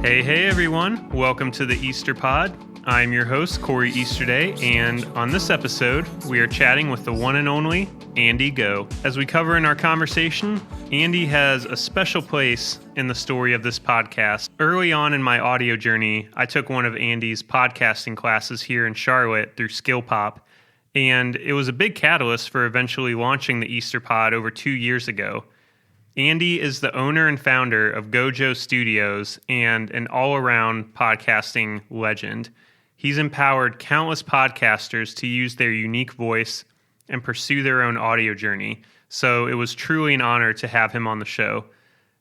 Hey everyone, welcome to the Easter Pod. I'm your host, Corey Easterday, and on this episode, we are chatting with the one and only Andy Go. As we cover in our conversation, Andy has a special place in the story of this podcast. Early on in my audio journey, I took one of Andy's podcasting classes here in Charlotte through Skill Pop, and it was a big catalyst for eventually launching the Easter Pod over 2 years ago. Andy is the owner and founder of GohJo Studios and an all-around podcasting legend. He's empowered countless podcasters to use their unique voice and pursue their own audio journey, so it was truly an honor to have him on the show.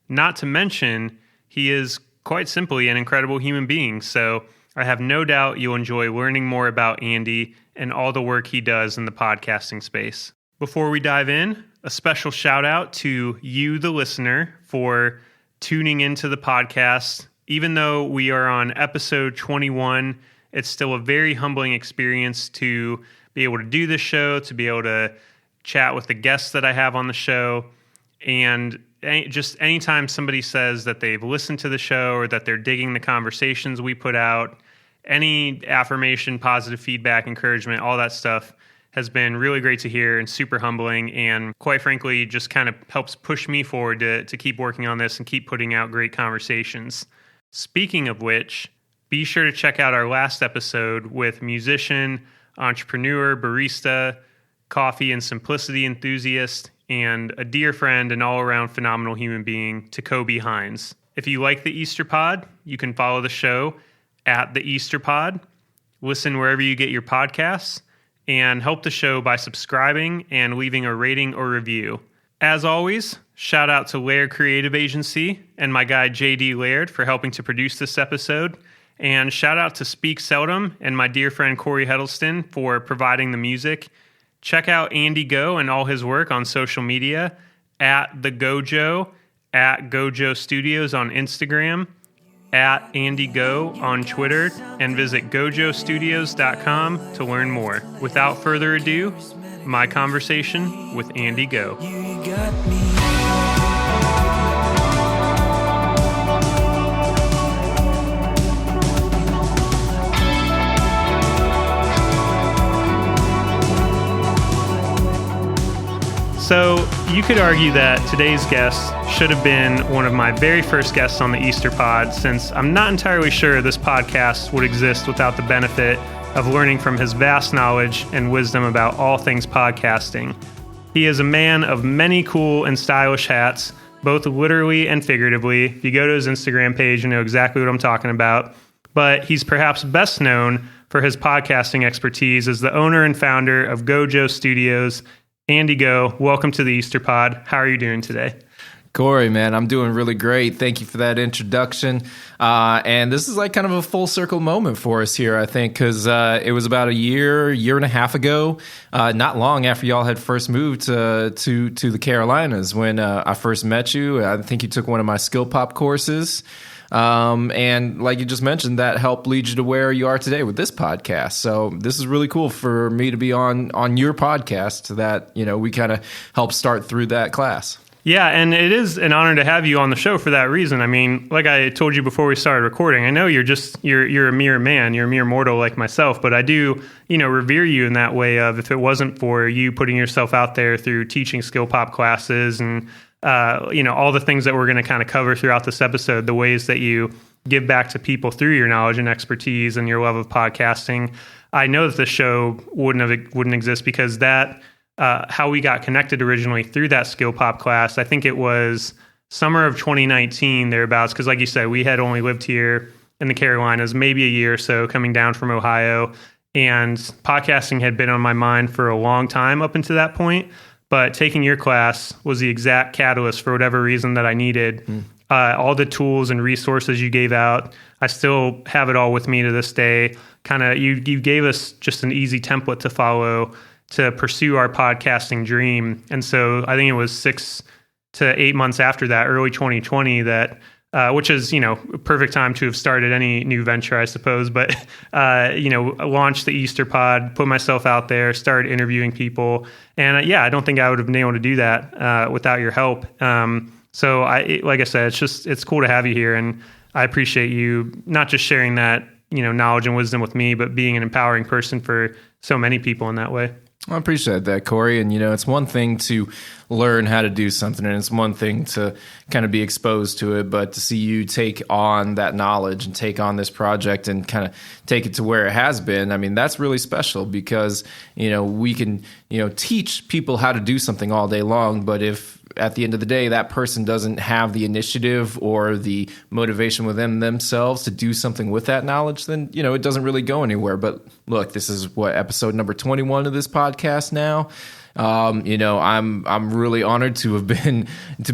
Not to mention, he is quite simply an incredible human being, so I have no doubt you'll enjoy learning more about Andy and all the work he does in the podcasting space. Before we dive in, a special shout out to you, the listener, for tuning into the podcast. Even though we are on episode 21, it's still a very humbling experience to be able to do this show, to be able to chat with the guests that I have on the show. And just anytime somebody says that they've listened to the show or that they're digging the conversations we put out, any affirmation, positive feedback, encouragement, all that stuff has been really great to hear and super humbling, and quite frankly just kind of helps push me forward to keep working on this and keep putting out great conversations. Speaking of which, be sure to check out our last episode with musician, entrepreneur, barista, coffee and simplicity enthusiast, and a dear friend and all-around phenomenal human being, Kobe Hines. If you like the Easter Pod, you can follow the show at the Easter Pod, listen wherever you get your podcasts, and help the show by subscribing and leaving a rating or review. As always, shout out to Laird Creative Agency and my guy JD Laird for helping to produce this episode, and shout out to Speak Seldom and my dear friend Corey Huddleston for providing the music. Check out Andy Go and all his work on social media at the GohJo, at GohJo Studios on Instagram, at Andy Go on Twitter, and visit GohJoStudios.com to learn more. Without further ado, my conversation with Andy Go. You got me. So you could argue that today's guest should have been one of my very first guests on the Easter Pod, since I'm not entirely sure this podcast would exist without the benefit of learning from his vast knowledge and wisdom about all things podcasting. He is a man of many cool and stylish hats, both literally and figuratively. If you go to his Instagram page, you know exactly what I'm talking about. But he's perhaps best known for his podcasting expertise as the owner and founder of GohJo Studios. Andy Go, welcome to the Easter Pod. How are you doing today? Corey, man, I'm doing really great. Thank you for that introduction. And this is like kind of a full circle moment for us here, I think, because it was about a year and a half ago, not long after y'all had first moved to the Carolinas, when I first met you. I think you took one of my Skill Pop courses. And like you just mentioned, that helped lead you to where you are today with this podcast. So this is really cool for me to be on your podcast that, you know, we kind of helped start through that class. Yeah, and it is an honor to have you on the show for that reason. I mean, like I told you before we started recording, I know you're a mere man, you're a mere mortal like myself, but I do, revere you in that way of, if it wasn't for you putting yourself out there through teaching skill pop classes and all the things that we're going to kind of cover throughout this episode, the ways that you give back to people through your knowledge and expertise and your love of podcasting. I know that the show wouldn't exist because that, how we got connected originally through that skill pop class, I think it was summer of 2019 thereabouts. Cause like you said, we had only lived here in the Carolinas, maybe a year or so coming down from Ohio, and podcasting had been on my mind for a long time up until that point. But taking your class was the exact catalyst for whatever reason that I needed. All the tools and resources you gave out, I still have it all with me to this day. Kind of, you gave us just an easy template to follow to pursue our podcasting dream. And so I think it was 6 to 8 months after that, early 2020, that which is, perfect time to have started any new venture, I suppose. But, launched the Easter Pod, put myself out there, started interviewing people. And I don't think I would have been able to do that without your help. So like I said, it's cool to have you here. And I appreciate you not just sharing that, knowledge and wisdom with me, but being an empowering person for so many people in that way. I appreciate that, Corey. And, it's one thing to learn how to do something, and it's one thing to kind of be exposed to it, but to see you take on that knowledge and take on this project and kind of take it to where it has been, I mean, that's really special because, we can, teach people how to do something all day long, but if at the end of the day, that person doesn't have the initiative or the motivation within themselves to do something with that knowledge, then, it doesn't really go anywhere. But look, this is episode number 21 of this podcast now. I'm really honored to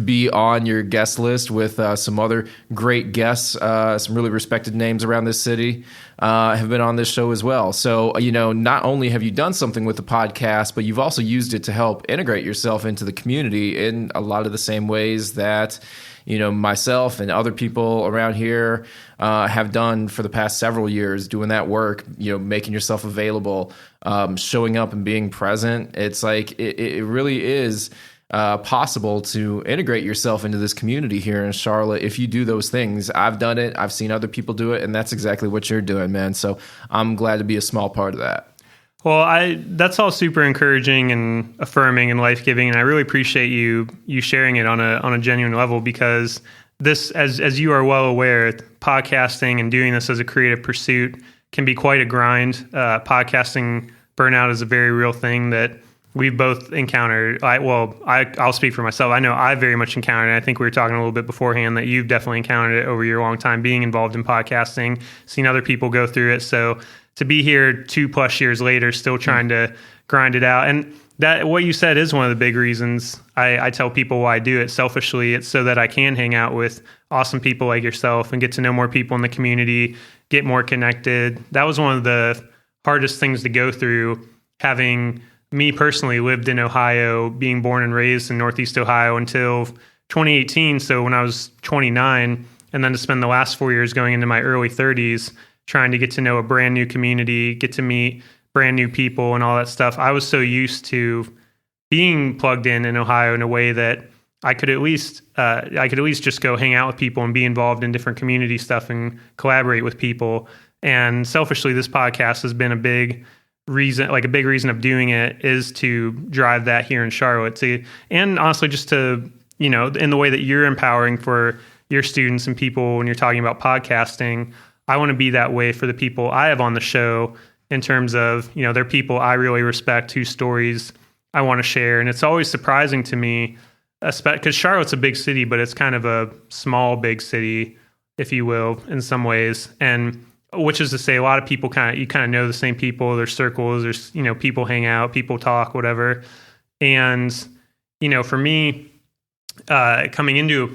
be on your guest list with some other great guests, some really respected names around this city have been on this show as well. So, not only have you done something with the podcast, but you've also used it to help integrate yourself into the community in a lot of the same ways that myself and other people around here have done for the past several years, doing that work, making yourself available, showing up and being present. It's like it really is possible to integrate yourself into this community here in Charlotte if you do those things. I've done it. I've seen other people do it, and that's exactly what you're doing, man. So I'm glad to be a small part of that. Well, that's all super encouraging and affirming and life-giving, and I really appreciate you sharing it on a genuine level, because this, as you are well aware, podcasting and doing this as a creative pursuit can be quite a grind. Podcasting burnout is a very real thing that we've both encountered. I'll speak for myself. I know I very much encountered it. I think we were talking a little bit beforehand that you've definitely encountered it over your long time being involved in podcasting, seen other people go through it. So to be here 2+ years later, still trying to grind it out. And that, what you said, is one of the big reasons I tell people why I do it. Selfishly, it's so that I can hang out with awesome people like yourself and get to know more people in the community, get more connected. That was one of the hardest things to go through, having me personally lived in Ohio, being born and raised in Northeast Ohio until 2018. So when I was 29, and then to spend the last 4 years going into my early 30s, trying to get to know a brand new community, get to meet brand new people and all that stuff. I was so used to being plugged in Ohio in a way that I could at least just go hang out with people and be involved in different community stuff and collaborate with people. And selfishly, this podcast has been a big reason of doing it, is to drive that here in Charlotte, and honestly just to, in the way that you're empowering for your students and people when you're talking about podcasting. I want to be that way for the people I have on the show, in terms of, they're people I really respect, whose stories I want to share. And it's always surprising to me, because Charlotte's a big city, but it's kind of a small, big city, if you will, in some ways. And which is to say, a lot of people you kind of know the same people. There's circles, there's, people hang out, people talk, whatever. And, for me, coming into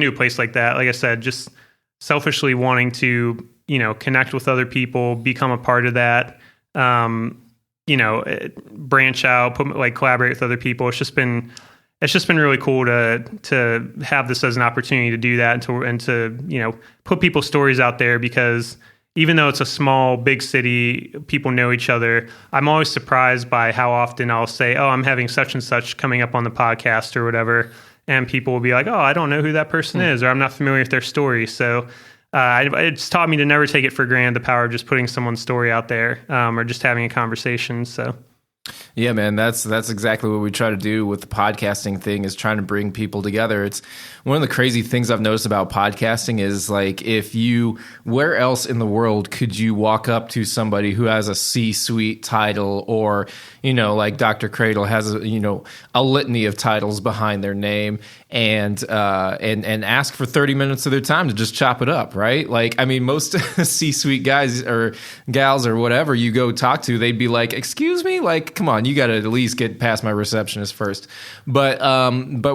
a place like that, like I said, just selfishly wanting to, connect with other people, become a part of that, branch out, collaborate with other people. It's just been really cool to have this as an opportunity to do that, and to put people's stories out there, because even though it's a small, big city, people know each other. I'm always surprised by how often I'll say, "Oh, I'm having such and such coming up on the podcast," or whatever, and people will be like, "Oh, I don't know who that person is," or "I'm not familiar with their story." So it's taught me to never take it for granted, the power of just putting someone's story out there, or just having a conversation. So. Yeah, man, that's exactly what we try to do with the podcasting thing, is trying to bring people together. It's one of the crazy things I've noticed about podcasting is, where else in the world could you walk up to somebody who has a C-suite title, or, like Dr. Cradle has a litany of titles behind their name, and ask for 30 minutes of their time to just chop it up, right? Most C-suite guys or gals or whatever you go talk to, they'd be like, "Excuse me, come on, you got to at least get past my receptionist first." But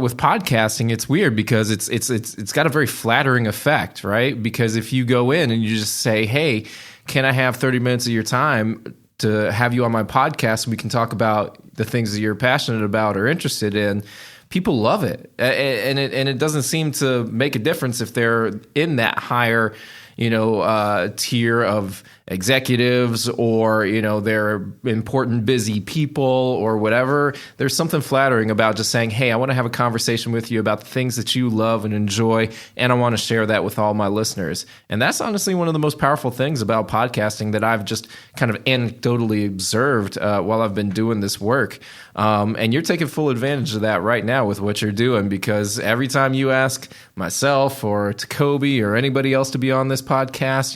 with podcasting, it's weird because it's got a very flattering effect, right? Because if you go in and you just say, "Hey, can I have 30 minutes of your time to have you on my podcast? We can talk about the things that you're passionate about or interested in." People love it, and it doesn't seem to make a difference if they're in that higher, tier of executives or, they're important, busy people or whatever. There's something flattering about just saying, hey, I want to have a conversation with you about the things that you love and enjoy, and I want to share that with all my listeners. And that's honestly one of the most powerful things about podcasting that I've just kind of anecdotally observed while I've been doing this work. And you're taking full advantage of that right now with what you're doing, because every time you ask myself or to Kobe or anybody else to be on this podcast,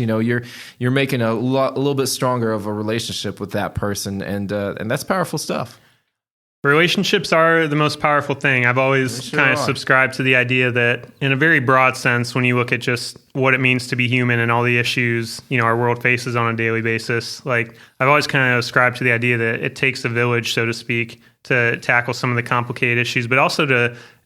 you're making a little bit stronger of a relationship with that person, and that's powerful stuff. Relationships are the most powerful thing. I've always kind of subscribed to the idea that, in a very broad sense, when you look at just what it means to be human and all the issues, our world faces on a daily basis, like I've always kind of ascribed to the idea that it takes a village, so to speak, to tackle some of the complicated issues, but also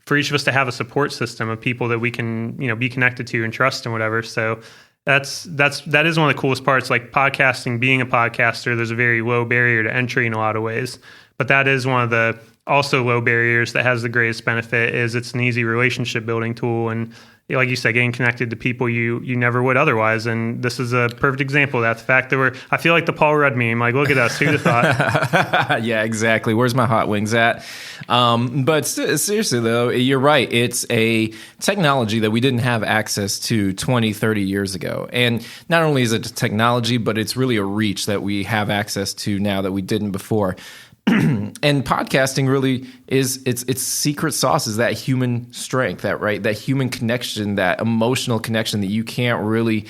for each of us to have a support system of people that we can, be connected to and trust and whatever. So that is one of the coolest parts. Like podcasting, being a podcaster, there's a very low barrier to entry in a lot of ways. But that is one of the also low barriers that has the greatest benefit, is it's an easy relationship building tool. And like you said, getting connected to people you never would otherwise. And this is a perfect example of that. The fact that I feel like the Paul Rudd meme, like, look at us, who'd have thought? Yeah, exactly. Where's my hot wings at? But seriously though, you're right. It's a technology that we didn't have access to 20, 30 years ago. And not only is it a technology, but it's really a reach that we have access to now that we didn't before. And podcasting really is its secret sauce is that human strength, that human connection, that emotional connection that you can't really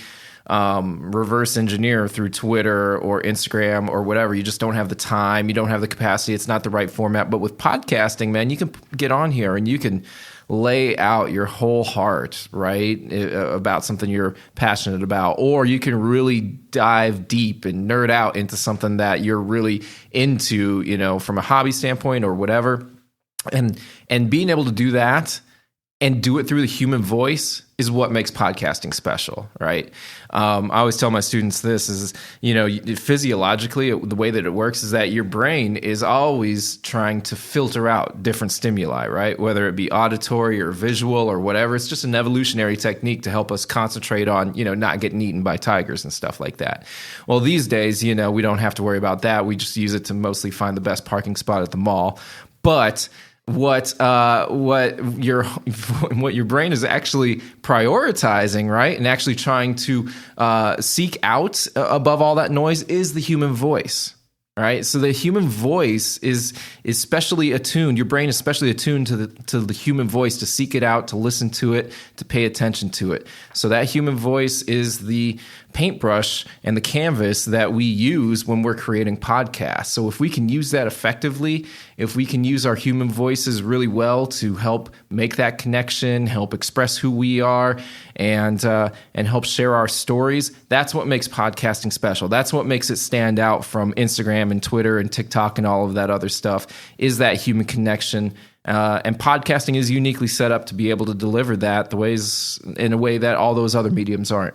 reverse engineer through Twitter or Instagram or whatever. You just don't have the time, you don't have the capacity, it's not the right format. But with podcasting, man, you can get on here and you can lay out your whole heart, right, about something you're passionate about, or you can really dive deep and nerd out into something that you're really into, from a hobby standpoint or whatever. And being able to do that and do it through the human voice is what makes podcasting special, right? I always tell my students this is, physiologically, the way that it works is that your brain is always trying to filter out different stimuli, right? Whether it be auditory or visual or whatever. It's just an evolutionary technique to help us concentrate on, not getting eaten by tigers and stuff like that. Well, these days, we don't have to worry about that. We just use it to mostly find the best parking spot at the mall. But what your brain is actually prioritizing, right, and actually trying to seek out above all that noise is the human voice. Right, so the human voice is specially attuned. Your brain is specially attuned to the human voice, to seek it out, to listen to it, to pay attention to it. So that human voice is the paintbrush and the canvas that we use when we're creating podcasts. So if we can use that effectively, if we can use our human voices really well to help make that connection, help express who we are, and help share our stories, that's what makes podcasting special. That's what makes it stand out from Instagram and Twitter and TikTok and all of that other stuff, is that human connection. And podcasting is uniquely set up to be able to deliver that in a way that all those other mediums aren't.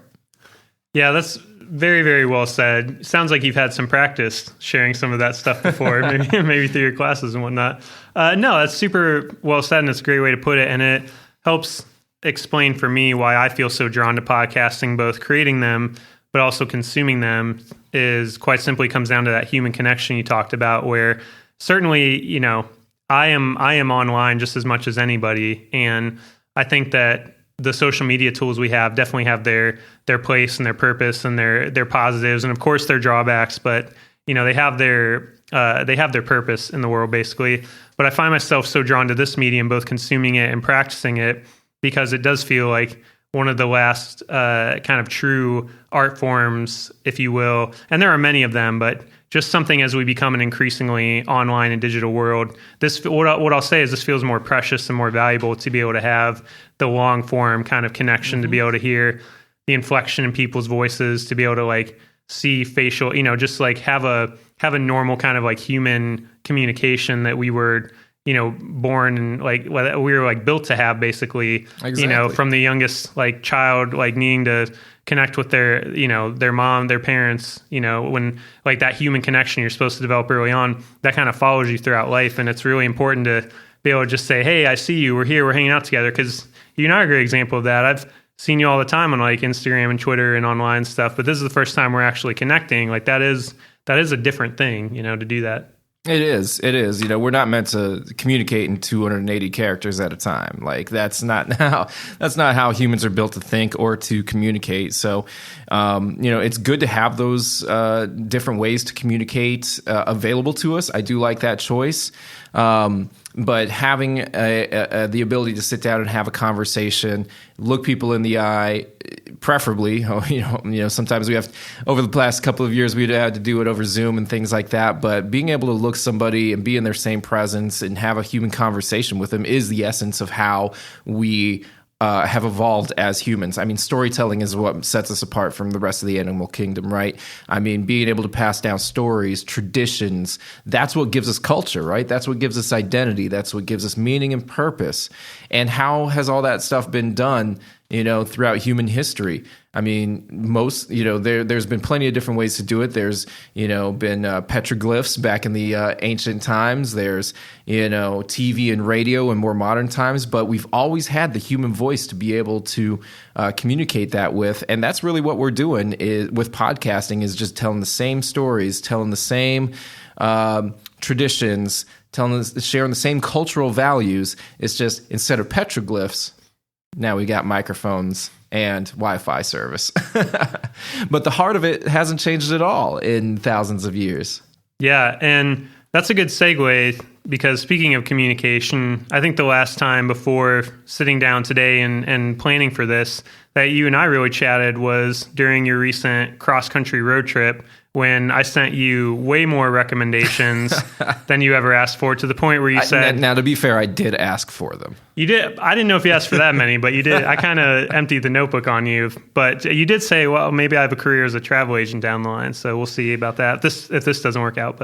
Yeah, that's very, very well said. Sounds like you've had some practice sharing some of that stuff before, maybe through your classes and whatnot. No, that's super well said, and it's a great way to put it. And it helps explain for me why I feel so drawn to podcasting, both creating them, but also consuming them, is quite simply comes down to that human connection you talked about, where certainly, I am online just as much as anybody. And I think that the social media tools we have definitely have their place and their purpose and their positives, and of course their drawbacks, but they have their purpose in the world, basically. But I find myself so drawn to this medium, both consuming it and practicing it, because it does feel like one of the last kind of true art forms, if you will. And there are many of them, but just something as we become an increasingly online and digital world, what I'll say is this feels more precious and more valuable to be able to have the long form kind of connection, to be able to hear the inflection in people's voices, to be able to see facial, just have a normal kind of human communication that we were, born and we were built to have, basically. Exactly. From the youngest child needing to connect with their their mom, their parents, when that human connection you're supposed to develop early on, that kind of follows you throughout life. And it's really important to be able to just say, hey, I see you, we're here, we're hanging out together, because you're not a great example of that. I've seen you all the time on like Instagram and Twitter and online stuff, but this is the first time we're actually connecting. Like that is a different thing, to do that. It is. We're not meant to communicate in 280 characters at a time. Like that's not how humans are built to think or to communicate. So, it's good to have those different ways to communicate available to us. I do like that choice. But having the ability to sit down and have a conversation, look people in the eye, preferably, sometimes we have, over the past couple of years, we'd had to do it over Zoom and things like that. But being able to look somebody and be in their same presence and have a human conversation with them is the essence of how we have evolved as humans. I mean, storytelling is what sets us apart from the rest of the animal kingdom, right? I mean, being able to pass down stories, traditions, that's what gives us culture, right? That's what gives us identity. That's what gives us meaning and purpose. And how has all that stuff been done, throughout human history? I mean, there's been plenty of different ways to do it. There's, been petroglyphs back in the ancient times. There's, TV and radio in more modern times. But we've always had the human voice to be able to communicate that with. And that's really what we're doing with podcasting, is just telling the same stories, telling the same traditions, sharing the same cultural values. It's just, instead of petroglyphs, now we got microphones and Wi-Fi service. But the heart of it hasn't changed at all in thousands of years. Yeah, and that's a good segue, because speaking of communication, I think the last time before sitting down today and planning for this that you and I really chatted was during your recent cross-country road trip, when I sent you way more recommendations than you ever asked for, to the point where you said... Now, to be fair, I did ask for them. You did. I didn't know if you asked for that many, but you did. I kind of emptied the notebook on you. But you did say, well, maybe I have a career as a travel agent down the line, so we'll see about that if this doesn't work out.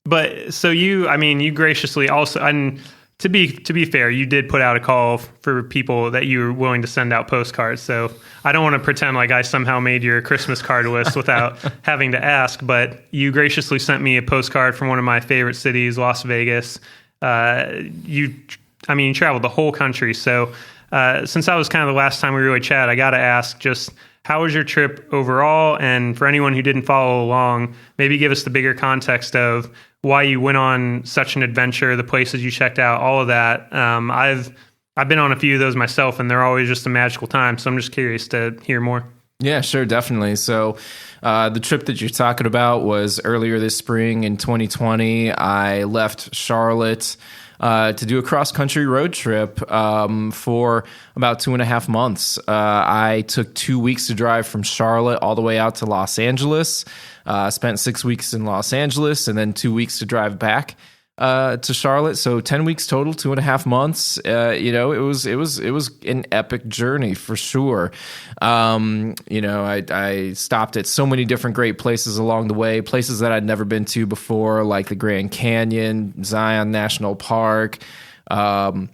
But so you graciously also... And to be fair, you did put out a call for people that you were willing to send out postcards. So I don't want to pretend like I somehow made your Christmas card list without having to ask. But you graciously sent me a postcard from one of my favorite cities, Las Vegas. You traveled the whole country. So since that was kind of the last time we really chat, I got to ask, just how was your trip overall? And for anyone who didn't follow along, maybe give us the bigger context of why you went on such an adventure, the places you checked out, all of that. I've been on a few of those myself, and they're always just a magical time. So I'm just curious to hear more. Yeah, sure, definitely. So the trip that you're talking about was earlier this spring in 2020. I left Charlotte to do a cross-country road trip for about 2.5 months. I took 2 weeks to drive from Charlotte all the way out to Los Angeles. Spent 6 weeks in Los Angeles, and then 2 weeks to drive back to Charlotte. So 10 weeks total, 2.5 months. It was an epic journey for sure. I stopped at so many different great places along the way, places that I'd never been to before, like the Grand Canyon, Zion National Park, Las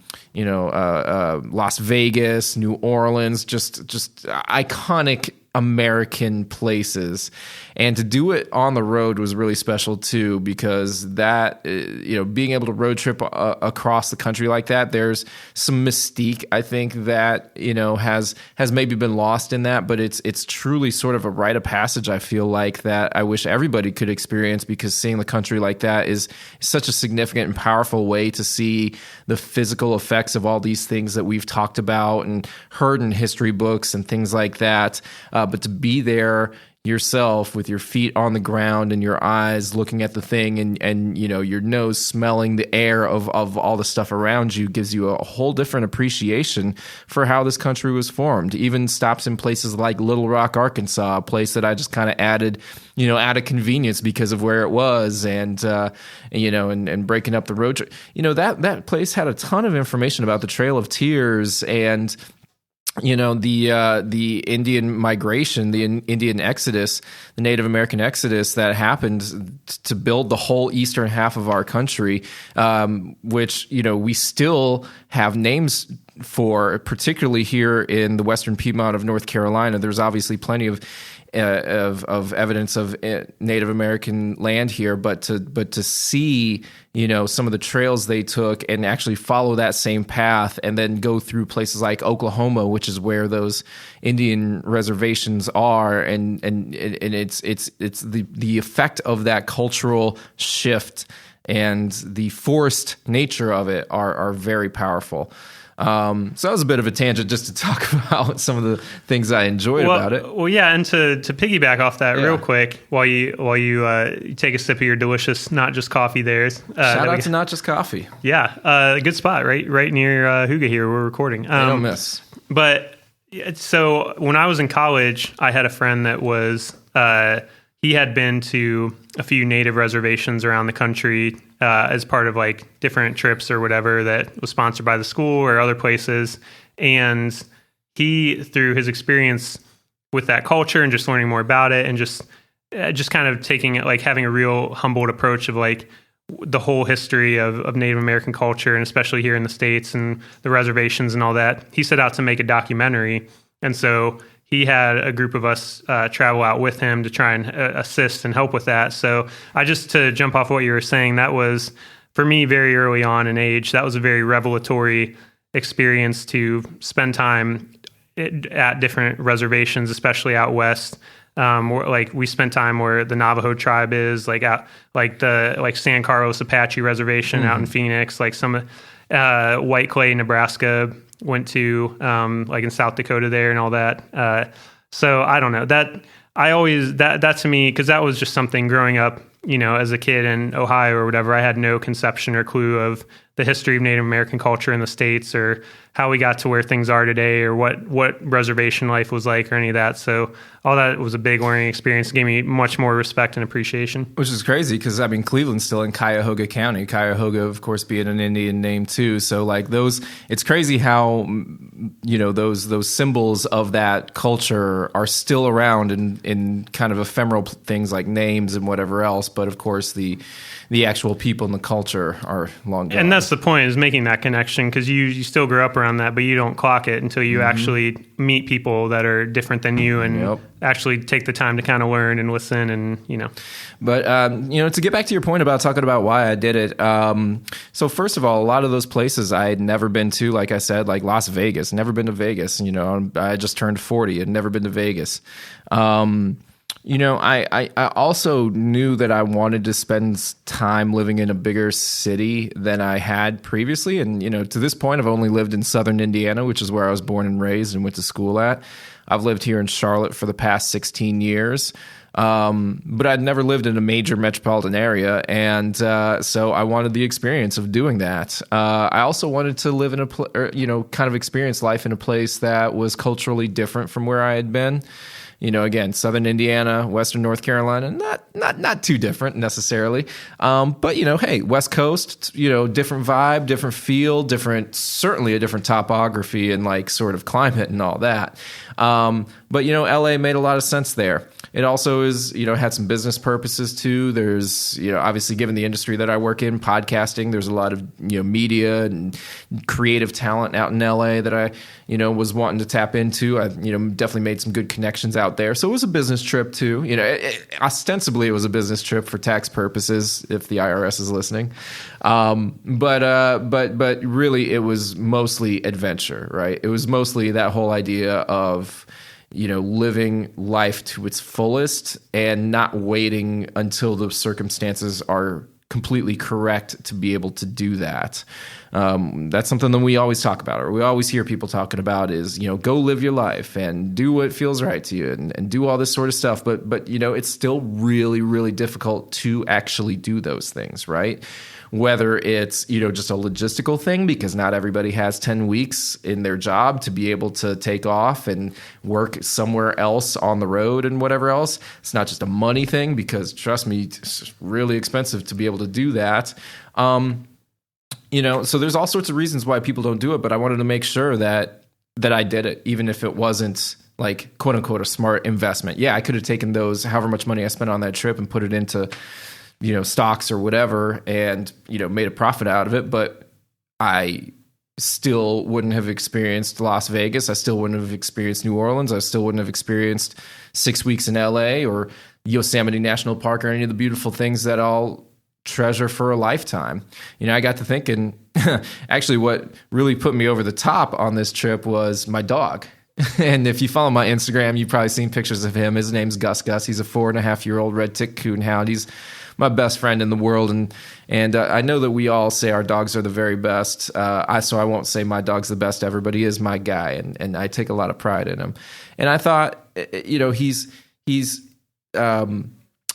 Vegas, New Orleans, just iconic American places. And to do it on the road was really special too, because that, being able to road trip across the country like that, there's some mystique, I think, that, has maybe been lost in that, but it's truly sort of a rite of passage, I feel like, that I wish everybody could experience, because seeing the country like that is such a significant and powerful way to see the physical effects of all these things that we've talked about and heard in history books and things like that. But to be there yourself with your feet on the ground and your eyes looking at the thing and your nose smelling the air of all the stuff around you gives you a whole different appreciation for how this country was formed. Even stops in places like Little Rock, Arkansas, a place that I just kind of added, out of convenience because of where it was, and breaking up the road trip. That place had a ton of information about the Trail of Tears and the Indian migration, the Indian exodus, the Native American exodus that happened to build the whole eastern half of our country, which, we still have names for, particularly here in the Western Piedmont of North Carolina. There's obviously plenty of evidence of Native American land here, but to see, some of the trails they took and actually follow that same path and then go through places like Oklahoma, which is where those Indian reservations are, and it's the effect of that cultural shift and the forced nature of it are very powerful. So that was a bit of a tangent just to talk about some of the things I enjoyed about it. Well, yeah, and to piggyback off that real quick, while you take a sip of your delicious Not Just Coffee there. Shout out to Not Just Coffee. Yeah, good spot, right near Huga here. We're recording. They don't miss. But so when I was in college, I had a friend that was he had been to a few native reservations around the country as part of like different trips or whatever that was sponsored by the school or other places. And he, through his experience with that culture and just learning more about it and just kind of taking it, like having a real humbled approach of like the whole history of Native American culture, and especially here in the States and the reservations and all that, he set out to make a documentary. And so he had a group of us travel out with him to try and assist and help with that. So to jump off what you were saying, that was, for me, very early on in age, that was a very revelatory experience to spend time at different reservations, especially out west. Where, we spent time where the Navajo tribe is, the San Carlos Apache Reservation out in Phoenix, some White Clay, Nebraska, went to in South Dakota there and all that. So I don't know, that to me, because that was just something growing up, as a kid in Ohio or whatever, I had no conception or clue of the history of Native American culture in the States or how we got to where things are today or what reservation life was like or any of that. So all that was a big learning experience. It gave me much more respect and appreciation. Which is crazy because, Cleveland's still in Cuyahoga County. Cuyahoga, of course, being an Indian name too. So it's crazy how, those symbols of that culture are still around in kind of ephemeral things like names and whatever else. But of course, the actual people and the culture are long gone. And that's the point, is making that connection, because you still grow up around that, but you don't clock it until you actually meet people that are different than you and actually take the time to kind of learn and listen and. But, to get back to your point about talking about why I did it. So first of all, a lot of those places I had never been to, like I said, like Las Vegas, never been to Vegas. I just turned 40, had never been to Vegas. I also knew that I wanted to spend time living in a bigger city than I had previously. And, to this point, I've only lived in southern Indiana, which is where I was born and raised and went to school at. I've lived here in Charlotte for the past 16 years. But I'd never lived in a major metropolitan area. And so I wanted the experience of doing that. I also wanted to live in kind of experience life in a place that was culturally different from where I had been. Again, southern Indiana, western North Carolina, not too different necessarily. But, hey, West Coast, different vibe, different feel, certainly a different topography and sort of climate and all that. But, LA made a lot of sense there. It also is, had some business purposes too. There's, obviously given the industry that I work in, podcasting, there's a lot of, media and creative talent out in LA that I, was wanting to tap into. I, definitely made some good connections out there. So it was a business trip too. Ostensibly it was a business trip for tax purposes, if the IRS is listening. But really it was mostly adventure, right? It was mostly that whole idea of, living life to its fullest and not waiting until the circumstances are completely correct to be able to do that. That's something that we always talk about, or we always hear people talking about is, go live your life and do what feels right to you and do all this sort of stuff. But, it's still really, really difficult to actually do those things, right? Whether it's, just a logistical thing, because not everybody has 10 weeks in their job to be able to take off and work somewhere else on the road and whatever else. It's not just a money thing, because trust me, it's really expensive to be able to do that. So there's all sorts of reasons why people don't do it, but I wanted to make sure that I did it, even if it wasn't quote unquote a smart investment. Yeah, I could have taken those, however much money I spent on that trip, and put it into stocks or whatever, and, made a profit out of it. But I still wouldn't have experienced Las Vegas. I still wouldn't have experienced New Orleans. I still wouldn't have experienced 6 weeks in LA or Yosemite National Park or any of the beautiful things that I'll treasure for a lifetime. I got to thinking, actually what really put me over the top on this trip was my dog. And if you follow my Instagram, you've probably seen pictures of him. His name's Gus Gus. He's a 4.5-year-old red tick coonhound. He's my best friend in the world, and I know that we all say our dogs are the very best. So I won't say my dog's the best ever, but he is my guy, and I take a lot of pride in him. And I thought,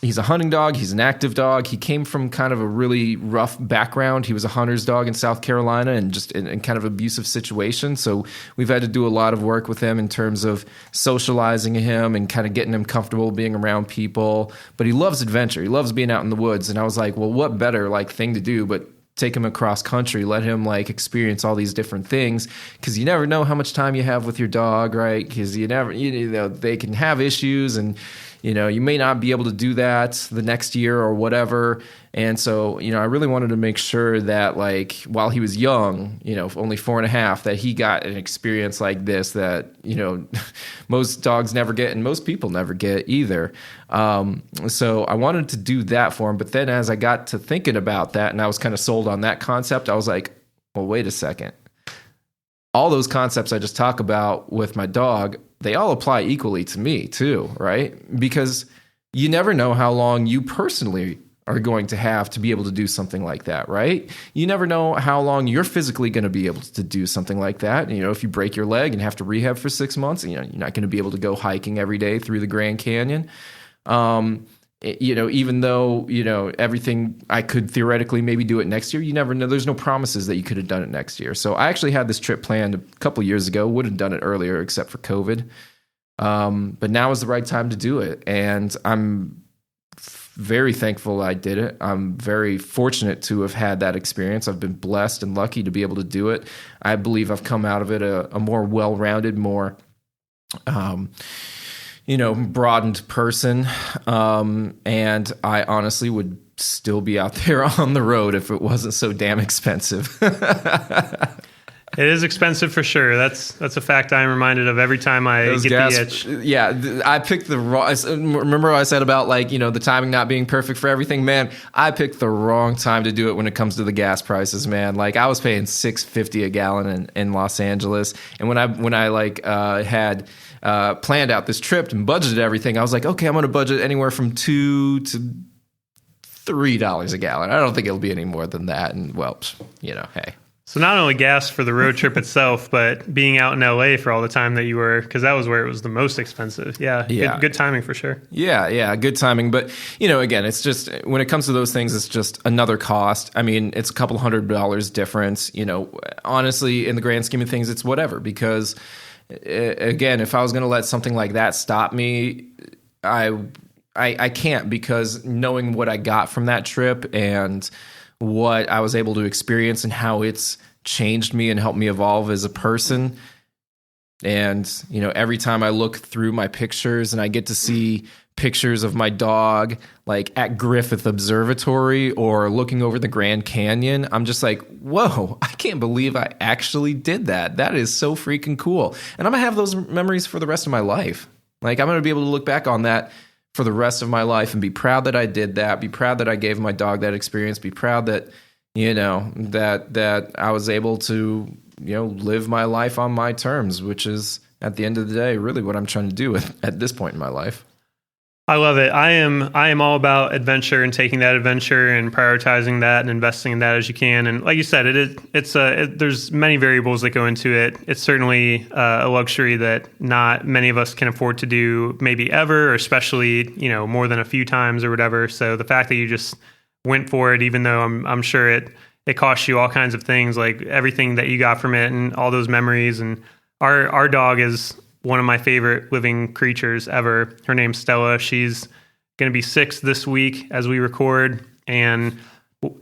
he's a hunting dog. He's an active dog. He came from kind of a really rough background. He was a hunter's dog in South Carolina and just in kind of abusive situation. So we've had to do a lot of work with him in terms of socializing him and kind of getting him comfortable being around people. But he loves adventure. He loves being out in the woods. And I was like, well, what better thing to do but take him across country, let him experience all these different things, because you never know how much time you have with your dog, right? Because they can have issues, and you may not be able to do that the next year or whatever. And so, I really wanted to make sure that while he was young, only 4.5, that he got an experience like this that, most dogs never get and most people never get either. So I wanted to do that for him. But then as I got to thinking about that and I was kind of sold on that concept, I was like, well, wait a second. All those concepts I just talk about with my dog, they all apply equally to me too, right? Because you never know how long you personally are going to have to be able to do something like that, right? You never know how long you're physically going to be able to do something like that. If you break your leg and have to rehab for 6 months, you're not going to be able to go hiking every day through the Grand Canyon. Even though, everything, I could theoretically maybe do it next year, you never know. There's no promises that you could have done it next year. So I actually had this trip planned a couple years ago, would have done it earlier except for COVID. But now is the right time to do it. And I'm very thankful I did it. I'm very fortunate to have had that experience. I've been blessed and lucky to be able to do it. I believe I've come out of it a more well-rounded, more broadened person. And I honestly would still be out there on the road if it wasn't so damn expensive. It is expensive for sure. That's a fact I'm reminded of every time I get the itch. Yeah, I picked the wrong. Remember what I said about the timing not being perfect for everything? Man, I picked the wrong time to do it when it comes to the gas prices, man. I was paying $6.50 a gallon in Los Angeles, and when I had planned out this trip and budgeted everything, I was like, okay, I'm going to budget anywhere from $2 to $3 a gallon. I don't think it'll be any more than that. And hey. So not only gas for the road trip itself, but being out in LA for all the time that you were, because that was where it was the most expensive. Yeah. Good timing for sure. Yeah, good timing. But, again, it's just, when it comes to those things, it's just another cost. I mean, it's a couple $100 difference. Honestly, in the grand scheme of things, it's whatever. Because, again, if I was going to let something like that stop me, I can't, because knowing what I got from that trip and what I was able to experience and how it's changed me and helped me evolve as a person. And, every time I look through my pictures and I get to see pictures of my dog, at Griffith Observatory or looking over the Grand Canyon, I'm just like, whoa, I can't believe I actually did that. That is so freaking cool. And I'm going to have those memories for the rest of my life. I'm going to be able to look back on that for the rest of my life and be proud that I did that, be proud that I gave my dog that experience, be proud that, that I was able to, live my life on my terms, which is at the end of the day, really what I'm trying to do at this point in my life. I love it. I am all about adventure and taking that adventure and prioritizing that and investing in that as you can. And like you said, there's many variables that go into it. It's certainly a luxury that not many of us can afford to do, maybe ever, or especially more than a few times or whatever. So the fact that you just went for it, even though I'm sure it cost you all kinds of things, like everything that you got from it and all those memories. And our dog is one of my favorite living creatures ever. Her name's Stella. She's going to be 6 this week as we record. And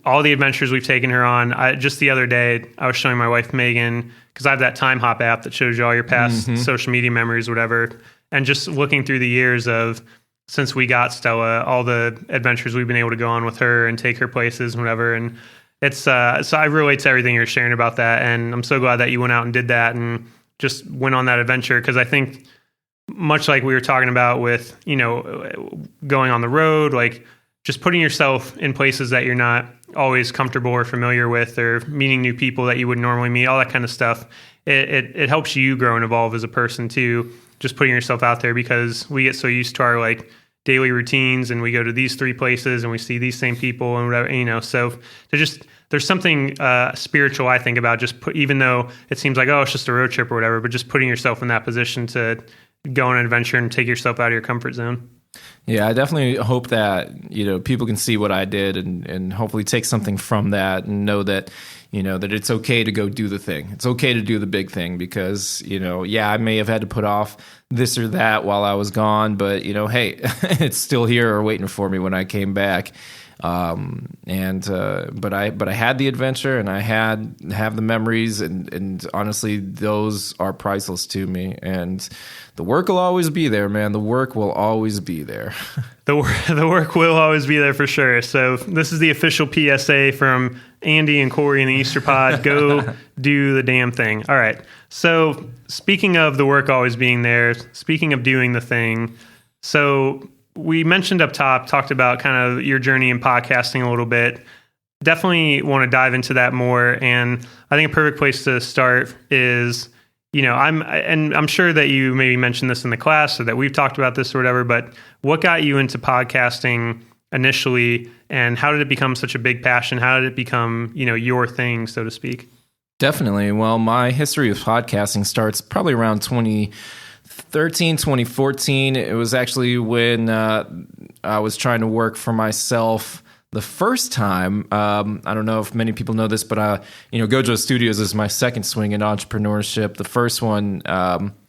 all the adventures we've taken her on, just the other day, I was showing my wife Megan, because I have that Time Hop app that shows you all your past social media memories, whatever. And just looking through the years of since we got Stella, all the adventures we've been able to go on with her and take her places and whatever. And it's so I relate to everything you're sharing about that, and I'm so glad that you went out and did that and just went on that adventure, because I think much like we were talking about with, going on the road, like just putting yourself in places that you're not always comfortable or familiar with, or meeting new people that you wouldn't normally meet, all that kind of stuff. It helps you grow and evolve as a person too, just putting yourself out there, because we get so used to our like daily routines, and we go to these 3 places and we see these same people and whatever, so there's something spiritual, I think, about just even though it seems like, oh, it's just a road trip or whatever, but just putting yourself in that position to go on an adventure and take yourself out of your comfort zone. Yeah, I definitely hope that, people can see what I did and hopefully take something from that and know that, that it's okay to go do the thing. It's okay to do the big thing, because, I may have had to put off this or that while I was gone, but, hey, it's still here or waiting for me when I came back. But I had the adventure, and I have the memories, and honestly, those are priceless to me. And the work will always be there, man. The work will always be there. The work will always be there for sure. So this is the official PSA from Andy and Corey in the Easter Pod. Go do the damn thing. All right. So speaking of the work always being there, speaking of doing the thing, so we mentioned up top, talked about kind of your journey in podcasting a little bit. Definitely want to dive into that more. And I think a perfect place to start is, I'm sure that you maybe mentioned this in the class, or that we've talked about this or whatever, but what got you into podcasting initially, and how did it become such a big passion? How did it become, your thing, so to speak? Definitely. Well, my history of podcasting starts probably around 2013, 2014. It was actually when I was trying to work for myself the first time. I don't know if many people know this, but GohJo Studios is my second swing in entrepreneurship. The first one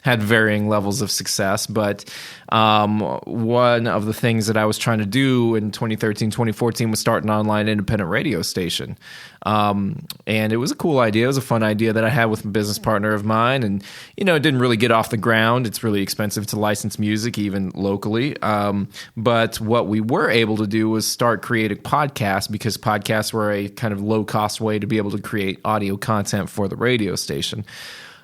had varying levels of success, but one of the things that I was trying to do in 2013, 2014 was start an online independent radio station. And it was a cool idea. It was a fun idea that I had with a business partner of mine. And, it didn't really get off the ground. It's really expensive to license music, even locally. But what we were able to do was start creating podcasts, because podcasts were a kind of low-cost way to be able to create audio content for the radio station.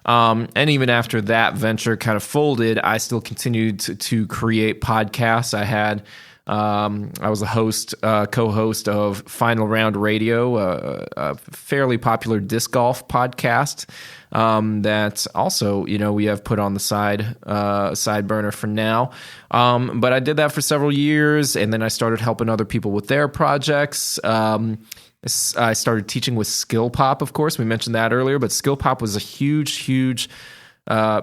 And even after that venture kind of folded, I still continued to create podcasts. I was a co-host of Final Round Radio, a fairly popular disc golf podcast that also, we have put on the side burner for now. But I did that for several years, and then I started helping other people with their projects. I started teaching with Skill Pop, of course. We mentioned that earlier, but Skill Pop was a huge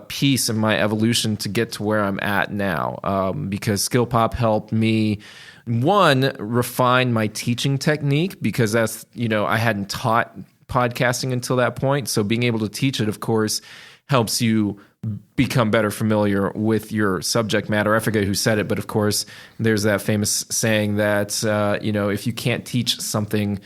piece in my evolution to get to where I'm at now, because Skill Pop helped me, one, refine my teaching technique, because that's, I hadn't taught podcasting until that point. So being able to teach it, of course, helps you become better familiar with your subject matter. I forget who said it, but of course, there's that famous saying that, if you can't teach something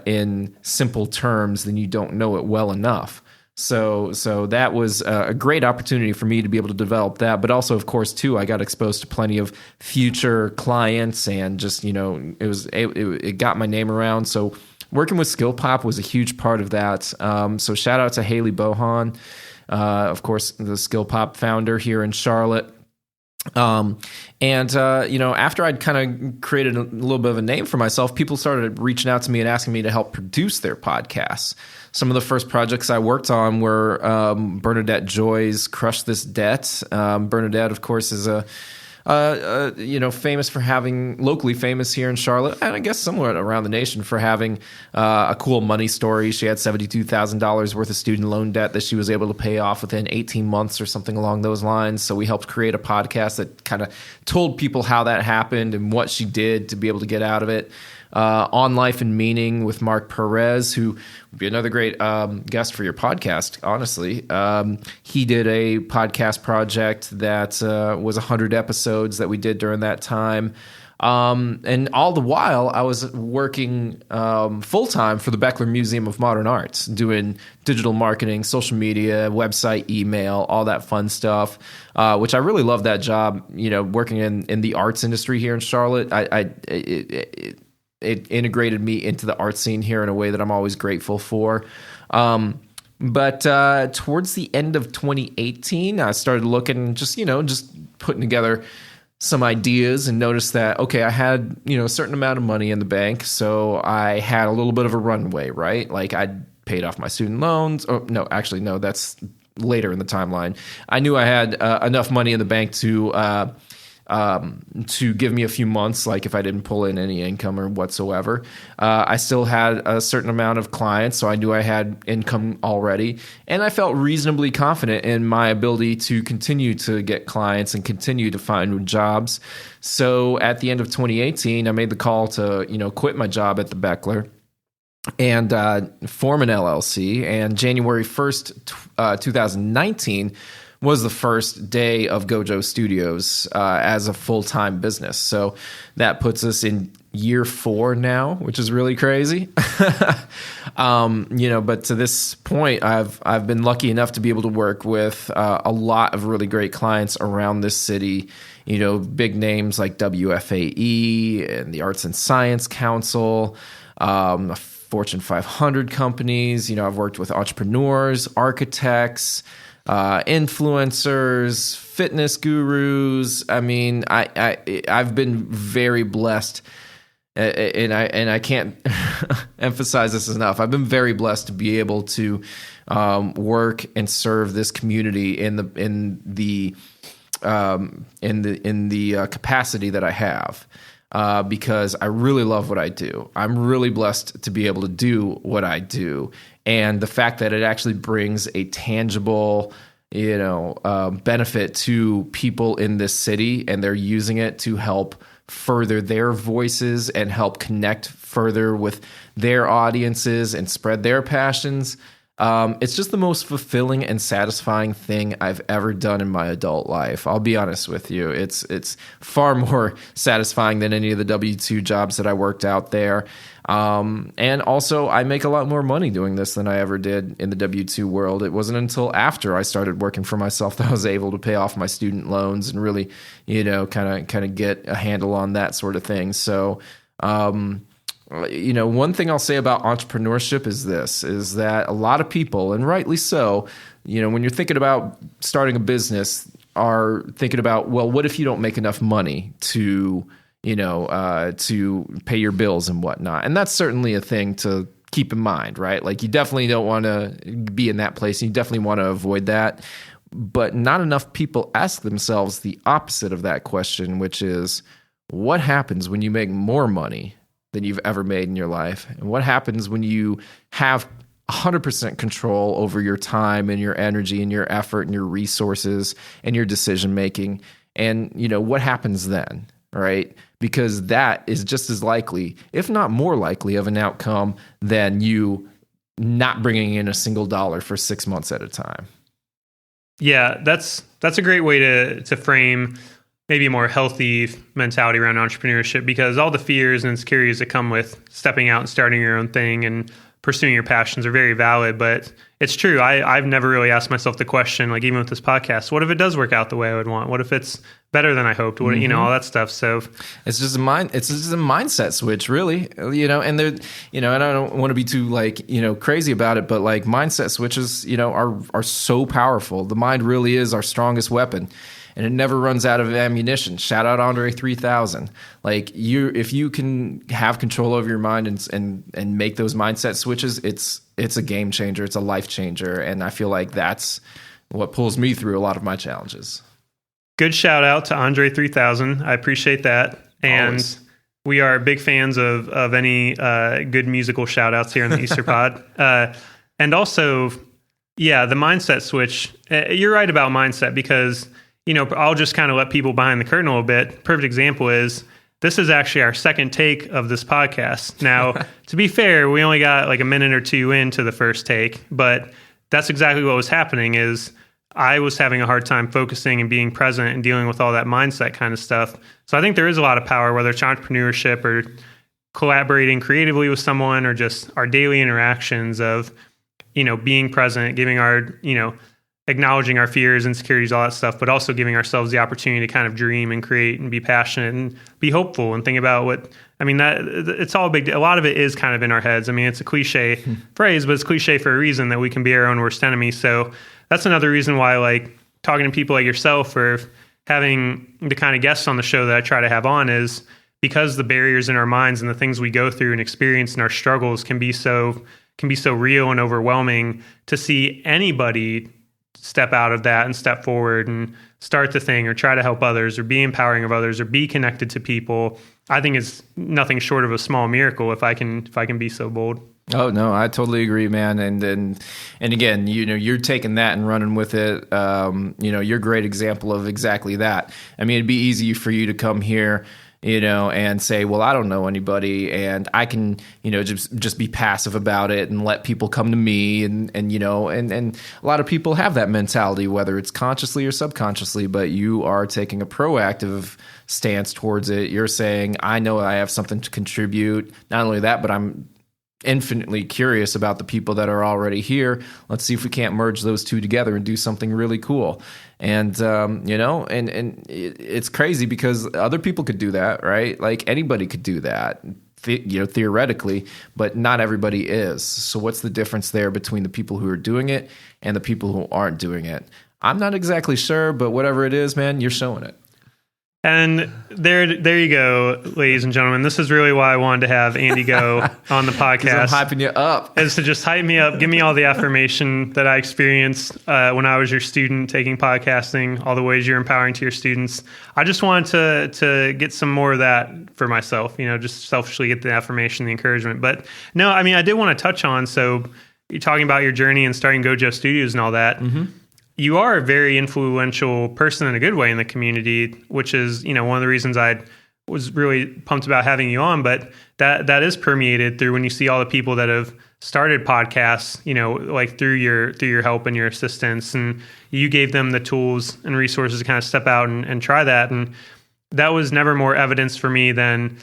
in simple terms, then you don't know it well enough. So that was a great opportunity for me to be able to develop that. But also, of course, too, I got exposed to plenty of future clients, and just, it got my name around. So working with Skill Pop was a huge part of that. So shout out to Haley Bohan, of course, the Skill Pop founder here in Charlotte. After I'd kind of created a little bit of a name for myself, people started reaching out to me and asking me to help produce their podcasts. Some of the first projects I worked on were Bernadette Joy's Crush This Debt. Bernadette, of course, is famous for having, locally famous here in Charlotte, and I guess somewhere around the nation, for having a cool money story. She had $72,000 worth of student loan debt that she was able to pay off within 18 months or something along those lines. So we helped create a podcast that kind of told people how that happened and what she did to be able to get out of it. On Life and Meaning with Mark Perez, who would be another great guest for your podcast, honestly. He did a podcast project that was 100 episodes that we did during that time. And all the while, I was working full-time for the Beckler Museum of Modern Arts, doing digital marketing, social media, website, email, all that fun stuff, which I really love that job, working in the arts industry here in Charlotte. it integrated me into the art scene here in a way that I'm always grateful for. But towards the end of 2018, I started looking, just putting together some ideas, and noticed that, okay, I had, a certain amount of money in the bank. So I had a little bit of a runway, right? Like I'd paid off my student loans. Oh, no, actually, no, that's later in the timeline. I knew I had enough money in the bank to give me a few months, like if I didn't pull in any income or whatsoever. I still had a certain amount of clients, so I knew I had income already. And I felt reasonably confident in my ability to continue to get clients and continue to find jobs. So at the end of 2018, I made the call to, quit my job at the Beckler and form an LLC. And January 1st, 2019 was the first day of GohJo Studios as a full-time business. So that puts us in year 4 now, which is really crazy. But to this point, I've been lucky enough to be able to work with a lot of really great clients around this city. Big names like WFAE and the Arts and Science Council, Fortune 500 companies. I've worked with entrepreneurs, architects, influencers, fitness gurus. I mean, I've been very blessed, and I can't emphasize this enough. I've been very blessed to be able to work and serve this community in the capacity that I have. Because I really love what I do. I'm really blessed to be able to do what I do. And the fact that it actually brings a tangible, benefit to people in this city, and they're using it to help further their voices and help connect further with their audiences and spread their passions. It's just the most fulfilling and satisfying thing I've ever done in my adult life. I'll be honest with you. It's far more satisfying than any of the W-2 jobs that I worked out there. And also, I make a lot more money doing this than I ever did in the W-2 world. It wasn't until after I started working for myself that I was able to pay off my student loans and really, kind of get a handle on that sort of thing. So, one thing I'll say about entrepreneurship is that a lot of people, and rightly so, when you're thinking about starting a business, are thinking about, well, what if you don't make enough money to pay your bills and whatnot? And that's certainly a thing to keep in mind, right? Like, you definitely don't want to be in that place, and you definitely want to avoid that. But not enough people ask themselves the opposite of that question, which is, what happens when you make more money than you've ever made in your life? And what happens when you have 100% control over your time and your energy and your effort and your resources and your decision making? And, what happens then, right? Because that is just as likely, if not more likely, of an outcome than you not bringing in a single dollar for 6 months at a time. Yeah, that's a great way to frame maybe a more healthy mentality around entrepreneurship, because all the fears and insecurities that come with stepping out and starting your own thing and pursuing your passions are very valid. But it's true. I've never really asked myself the question, like even with this podcast, what if it does work out the way I would want? What if it's better than I hoped? What, all that stuff. So it's just a mindset switch, really, and there, and I don't want to be too crazy about it, but like mindset switches, are so powerful. The mind really is our strongest weapon. And it never runs out of ammunition. Shout out Andre 3000. Like, if you can have control over your mind and make those mindset switches, it's a game changer. It's a life changer. And I feel like that's what pulls me through a lot of my challenges. Good shout out to Andre 3000. I appreciate that. And Always. We are big fans of any good musical shout outs here in the Easter Pod. And also, yeah, the mindset switch. You're right about mindset, because I'll just kind of let people behind the curtain a little bit. Perfect example is, this is actually our second take of this podcast. Now, to be fair, we only got like a minute or two into the first take, but that's exactly what was happening. Is I was having a hard time focusing and being present and dealing with all that mindset kind of stuff. So I think there is a lot of power, whether it's entrepreneurship or collaborating creatively with someone, or just our daily interactions of, being present, giving our, acknowledging our fears, insecurities, all that stuff, but also giving ourselves the opportunity to kind of dream and create and be passionate and be hopeful and think about that it's all a lot of it is kind of in our heads. I mean, it's a cliche phrase, but it's cliche for a reason, that we can be our own worst enemy. So that's another reason why, like, talking to people like yourself or having the kind of guests on the show that I try to have on is because the barriers in our minds and the things we go through and experience and our struggles can be so real and overwhelming. To see anybody step out of that and step forward and start the thing or try to help others or be empowering of others or be connected to people, I think is nothing short of a small miracle if I can be so bold. Oh no, I totally agree, man. And again, you're taking that and running with it. You're a great example of exactly that. I mean, it'd be easy for you to come here, and say, well, I don't know anybody, and I can, just be passive about it and let people come to me, and a lot of people have that mentality, whether it's consciously or subconsciously, but you are taking a proactive stance towards it. You're saying, I know I have something to contribute. Not only that, but I'm infinitely curious about the people that are already here. Let's see if we can't merge those two together and do something really cool. And it's crazy because other people could do that, right? Like anybody could do that, theoretically, but not everybody is. So what's the difference there between the people who are doing it and the people who aren't doing it? I'm not exactly sure, but whatever it is, man, you're showing it. And there you go, ladies and gentlemen. This is really why I wanted to have Andy Goh on the podcast. I'm hyping you up. Is to just hype me up, give me all the affirmation that I experienced when I was your student taking podcasting, all the ways you're empowering to your students. I just wanted to get some more of that for myself, just selfishly get the affirmation, the encouragement. But no, I mean, I did want to touch on, so you're talking about your journey and starting GohJo Studios and all that. Mm-hmm. You are a very influential person in a good way in the community, which is, one of the reasons I was really pumped about having you on. But that is permeated through when you see all the people that have started podcasts, like through your help and your assistance, and you gave them the tools and resources to kind of step out and try that. And that was never more evidence for me than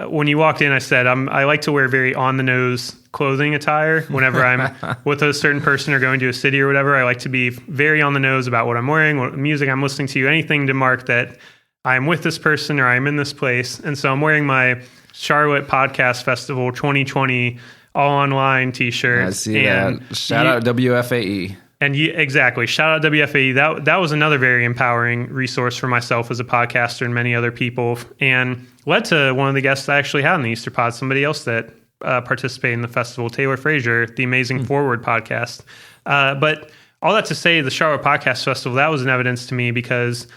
when you walked in. I said, I like to wear very on the nose clothing attire whenever I'm with a certain person or going to a city or whatever. I like to be very on the nose about what I'm wearing, what music I'm listening to, anything to mark that I'm with this person or I'm in this place. And so I'm wearing my Charlotte Podcast Festival 2020 all online t-shirt. I see that. Shout out WFAE. And exactly. Shout out WFAE. That was another very empowering resource for myself as a podcaster and many other people, and led to one of the guests I actually had on the Easter Pod, somebody else that participated in the festival, Taylor Frazier, the Amazing Forward podcast. But all that to say, the Charlotte Podcast Festival, that was an evidence to me because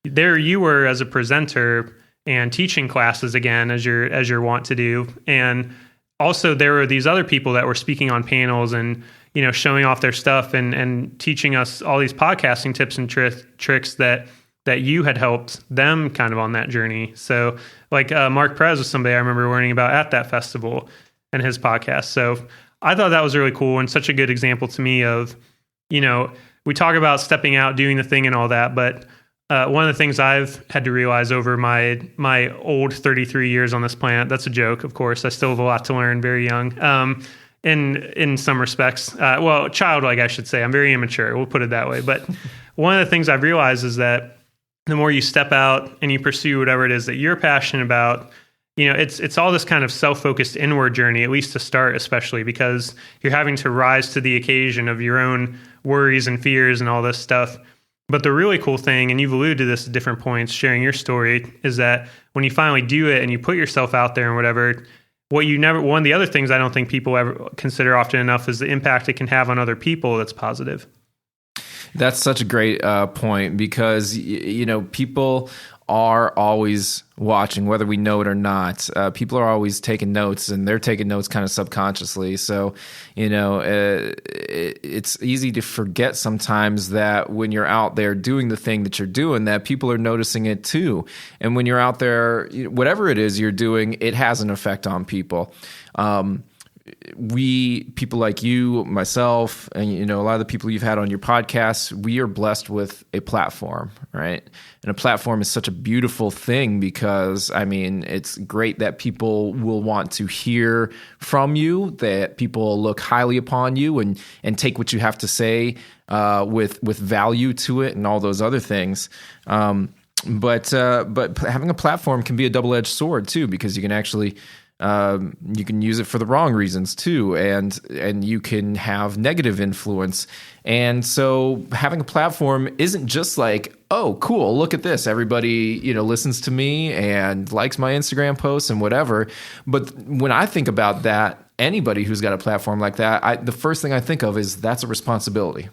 there you were as a presenter and teaching classes again, as you're wont to do. And also there were these other people that were speaking on panels and, showing off their stuff and teaching us all these podcasting tips and tricks that you had helped them kind of on that journey. So like Mark Perez was somebody I remember learning about at that festival and his podcast. So I thought that was really cool and such a good example to me of, we talk about stepping out, doing the thing and all that, but one of the things I've had to realize over my old 33 years on this planet, that's a joke, of course. I still have a lot to learn, very young. In some respects, childlike, I should say. I'm very immature. We'll put it that way. But one of the things I've realized is that the more you step out and you pursue whatever it is that you're passionate about, it's all this kind of self-focused inward journey, at least to start, especially because you're having to rise to the occasion of your own worries and fears and all this stuff. But the really cool thing, and you've alluded to this at different points, sharing your story, is that when you finally do it and you put yourself out there and whatever, one of the other things I don't think people ever consider often enough is the impact it can have on other people that's positive. That's such a great point because, people are always watching, whether we know it or not. People are always taking notes, and they're taking notes kind of subconsciously. So, it's easy to forget sometimes that when you're out there doing the thing that you're doing, that people are noticing it too. And when you're out there, whatever it is you're doing, it has an effect on people. people like you, myself, and a lot of the people you've had on your podcast, we are blessed with a platform, right? And a platform is such a beautiful thing because, it's great that people will want to hear from you, that people look highly upon you and take what you have to say with value to it and all those other things. But having a platform can be a double-edged sword too, because you can actually you can use it for the wrong reasons too, and you can have negative influence. And so having a platform isn't just like, oh, cool, look at this, everybody listens to me and likes my Instagram posts and whatever. But when I think about that, anybody who's got a platform like that, the first thing I think of is that's a responsibility.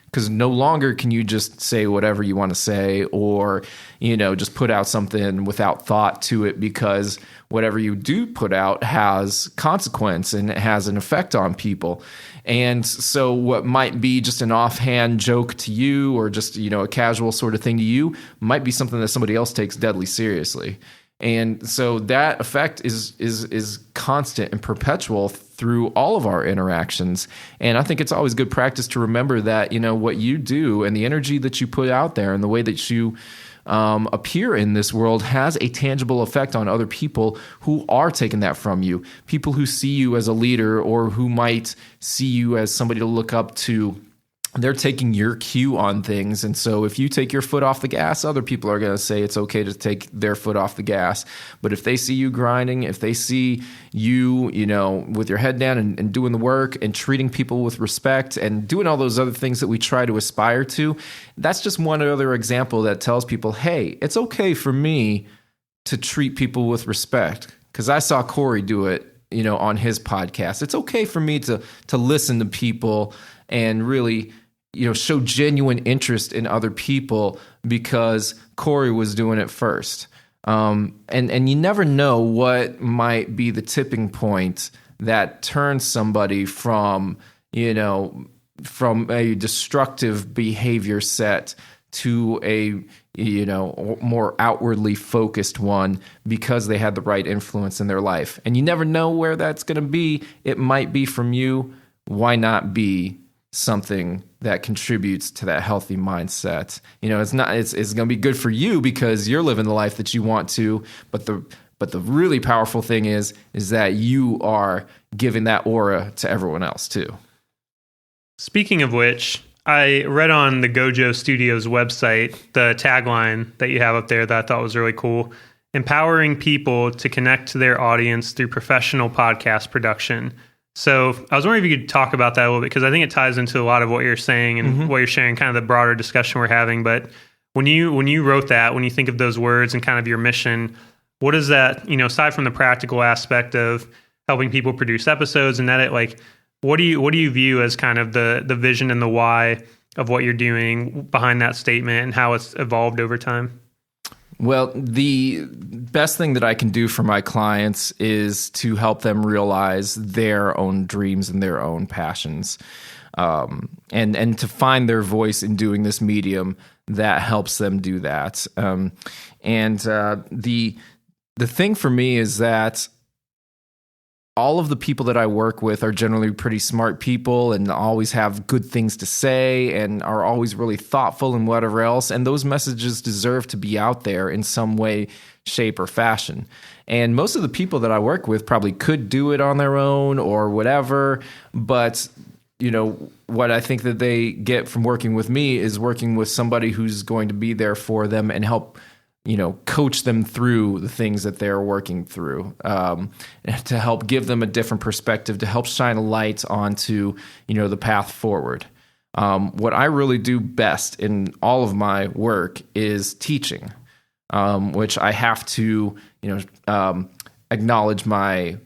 Because no longer can you just say whatever you want to say or, just put out something without thought to it, because whatever you do put out has consequence and it has an effect on people. And so what might be just an offhand joke to you or just, a casual sort of thing to you might be something that somebody else takes deadly seriously. And so that effect is constant and perpetual through all of our interactions. And I think it's always good practice to remember that, what you do and the energy that you put out there and the way that you appear in this world has a tangible effect on other people who are taking that from you. People who see you as a leader or who might see you as somebody to look up to. They're taking your cue on things. And so if you take your foot off the gas, other people are going to say it's okay to take their foot off the gas. But if they see you grinding, if they see you, with your head down and doing the work and treating people with respect and doing all those other things that we try to aspire to, that's just one other example that tells people, hey, it's okay for me to treat people with respect. Because I saw Corey do it, on his podcast. It's okay for me to listen to people and really show genuine interest in other people because Corey was doing it first. And you never know what might be the tipping point that turns somebody from a destructive behavior set to a more outwardly focused one because they had the right influence in their life. And you never know where that's going to be. It might be from you. Why not be something that contributes to that healthy mindset? It's going to be good for you because you're living the life that you want to, but the really powerful thing is that you are giving that aura to everyone else too. Speaking of which, I read on the GohJo Studios website the tagline that you have up there that I thought was really cool: empowering people to connect to their audience through professional podcast production. So I was wondering if you could talk about that a little bit, because I think it ties into a lot of what you're saying and what you're sharing, kind of the broader discussion we're having. But when you wrote that, when you think of those words and kind of your mission, what is that, aside from the practical aspect of helping people produce episodes and edit, like what do you view as kind of the vision and the why of what you're doing behind that statement and how it's evolved over time? Well, the best thing that I can do for my clients is to help them realize their own dreams and their own passions, and to find their voice in doing this medium that helps them do that. The thing for me is that all of the people that I work with are generally pretty smart people and always have good things to say and are always really thoughtful and whatever else. And those messages deserve to be out there in some way, shape, or fashion. And most of the people that I work with probably could do it on their own or whatever. But, what I think that they get from working with me is working with somebody who's going to be there for them and help coach them through the things that they're working through, to help give them a different perspective, to help shine a light onto, the path forward. What I really do best in all of my work is teaching, which I have to, acknowledge my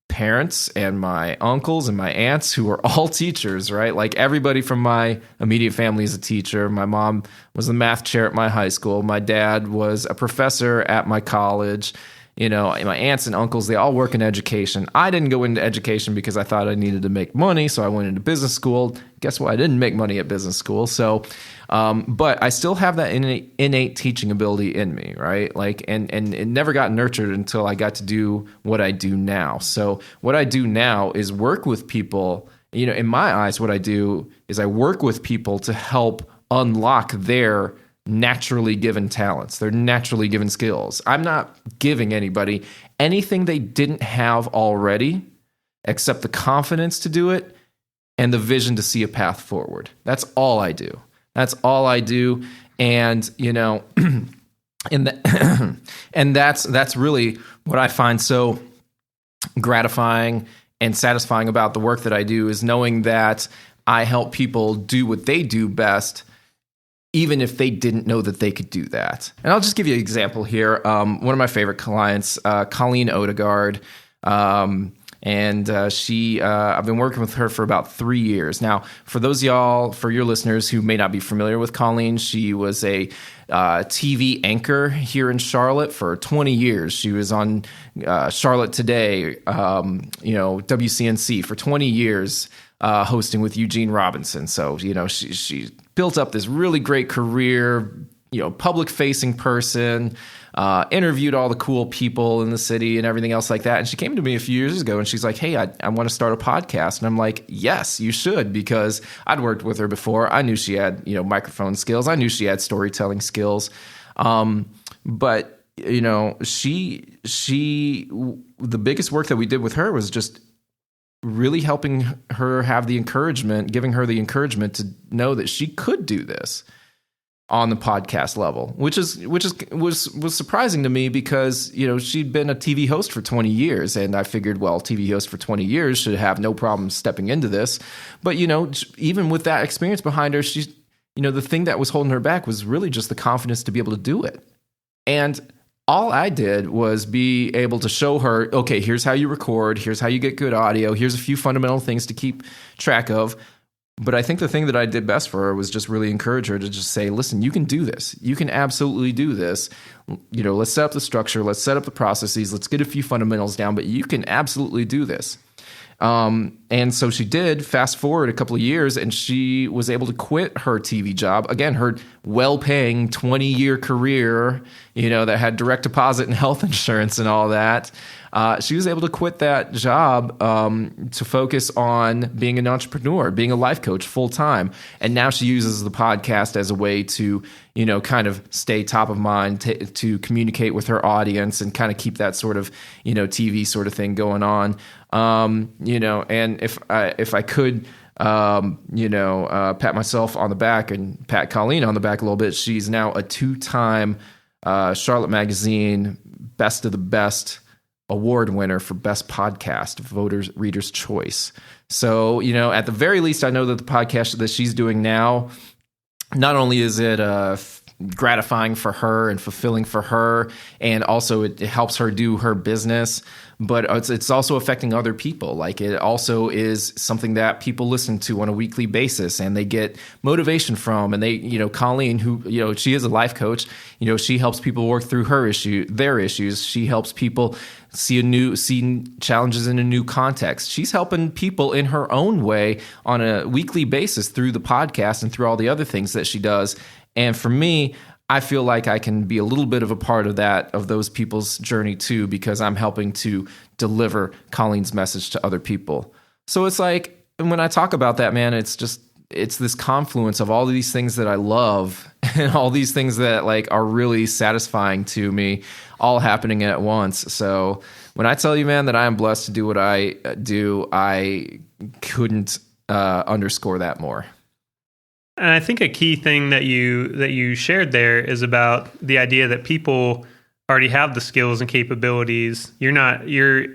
parents and my uncles and my aunts who are all teachers, right? Like everybody from my immediate family is a teacher. My mom was the math chair at my high school. My dad was a professor at my college. my aunts and uncles, they all work in education. I didn't go into education because I thought I needed to make money, so I went into business school. Guess what? I didn't make money at business school. So, but I still have that innate teaching ability in me, right? Like, and it never got nurtured until I got to do what I do now. So what I do now is work with people. In my eyes, what I do is I work with people to help unlock their naturally given talents, their naturally given skills. I'm not giving anybody anything they didn't have already, except the confidence to do it and the vision to see a path forward. That's all I do. And, and that's really what I find so gratifying and satisfying about the work that I do, is knowing that I help people do what they do best, even if they didn't know that they could do that. And I'll just give you an example here. One of my favorite clients, Colleen Odegaard, and I've been working with her for about 3 years. Now, for your listeners who may not be familiar with Colleen, she was a TV anchor here in Charlotte for 20 years. She was on Charlotte Today, WCNC for 20 years, hosting with Eugene Robinson. So, she built up this really great career, public-facing person, interviewed all the cool people in the city and everything else like that. And she came to me a few years ago and she's like, hey, I want to start a podcast. And I'm like, yes, you should, because I'd worked with her before. I knew she had, microphone skills. I knew she had storytelling skills. But the biggest work that we did with her was just really helping her have the encouragement, giving her the encouragement to know that she could do this on the podcast level, which was surprising to me, because she'd been a TV host for 20 years, and I figured, well, TV host for 20 years should have no problem stepping into this. But even with that experience behind her, she's the thing that was holding her back was really just the confidence to be able to do it. And all I did was be able to show her, okay, here's how you record, here's how you get good audio, here's a few fundamental things to keep track of. But I think the thing that I did best for her was just really encourage her to just say, listen, you can do this. You can absolutely do this. Let's set up the structure. Let's set up the processes. Let's get a few fundamentals down, but you can absolutely do this. And so she did. Fast forward a couple of years, and she was able to quit her TV job. Again, her well-paying 20-year career, that had direct deposit and health insurance and all that. She was able to quit that job to focus on being an entrepreneur, being a life coach full time. And now she uses the podcast as a way to, kind of stay top of mind, to communicate with her audience and kind of keep that sort of, TV sort of thing going on. And if I could, pat myself on the back and pat Colleen on the back a little bit, she's now a 2-time Charlotte Magazine Best of the Best award winner for best podcast, readers choice. So, at the very least, I know that the podcast that she's doing now, not only is it gratifying for her and fulfilling for her, and also it helps her do her business, but it's also affecting other people. Like, it also is something that people listen to on a weekly basis and they get motivation from. And they, Colleen, who, she is a life coach, she helps people work through their issues. She helps people see challenges in a new context. She's helping people in her own way on a weekly basis through the podcast and through all the other things that she does. And for me, I feel like I can be a little bit of a part of those people's journey too, because I'm helping to deliver Colleen's message to other people. So it's like, when I talk about that, man, it's this confluence of all of these things that I love and all these things that are really satisfying to me, all happening at once. So when I tell you, man, that I am blessed to do what I do, I couldn't underscore that more. And I think a key thing that you shared there is about the idea that people already have the skills and capabilities. You're the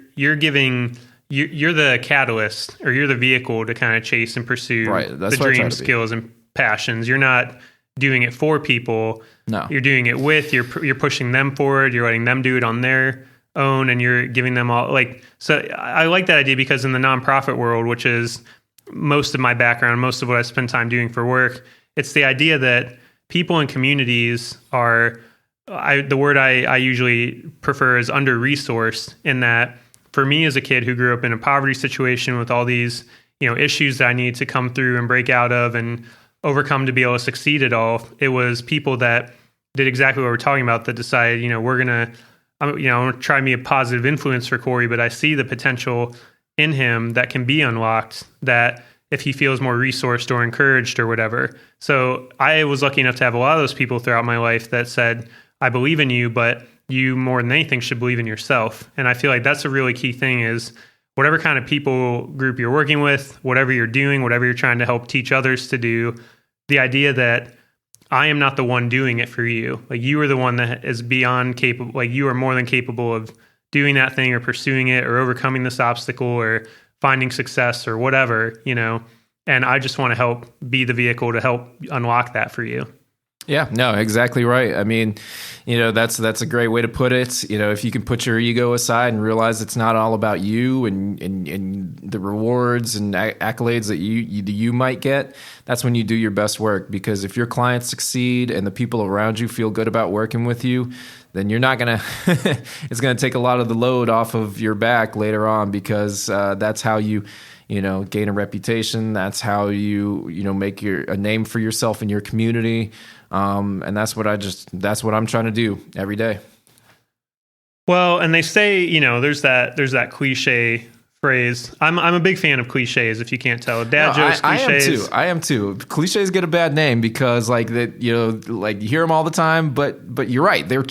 catalyst, or you're the vehicle to kind of chase and pursue the dreams, skills, and passions. You're not doing it for people. No, you're doing it with. You're pushing them forward. You're letting them do it on their own, and you're giving them all. So I like that idea, because in the nonprofit world, which is most of my background, most of what I spend time doing for work, it's the idea that people in communities are the word I usually prefer is under-resourced, in that for me as a kid who grew up in a poverty situation with all these, issues that I need to come through and break out of and overcome to be able to succeed at all, it was people that did exactly what we're talking about, that decided, I'm going to try and be a positive influence for Corey, but I see the potential in him that can be unlocked, that if he feels more resourced or encouraged or whatever. So I was lucky enough to have a lot of those people throughout my life that said, I believe in you, but you more than anything should believe in yourself. And I feel like that's a really key thing, is whatever kind of people group you're working with, whatever you're doing, whatever you're trying to help teach others to do, the idea that I am not the one doing it for you. Like, you are the one that is beyond capable, like you are more than capable of doing that thing or pursuing it or overcoming this obstacle or finding success or whatever, and I just want to help be the vehicle to help unlock that for you. Yeah, no, exactly right. I mean, that's a great way to put it. If you can put your ego aside and realize it's not all about you and the rewards and accolades that you might get, that's when you do your best work. Because if your clients succeed and the people around you feel good about working with you, then you're not going to, it's going to take a lot of the load off of your back later on, because that's how you gain a reputation. That's how you make a name for yourself in your community. And that's what I'm trying to do every day. Well, and they say, there's that cliche phrase. I'm a big fan of cliches, if you can't tell. Dad jokes, cliches. I am too. Cliches get a bad name because like you hear them all the time, but you're right. They're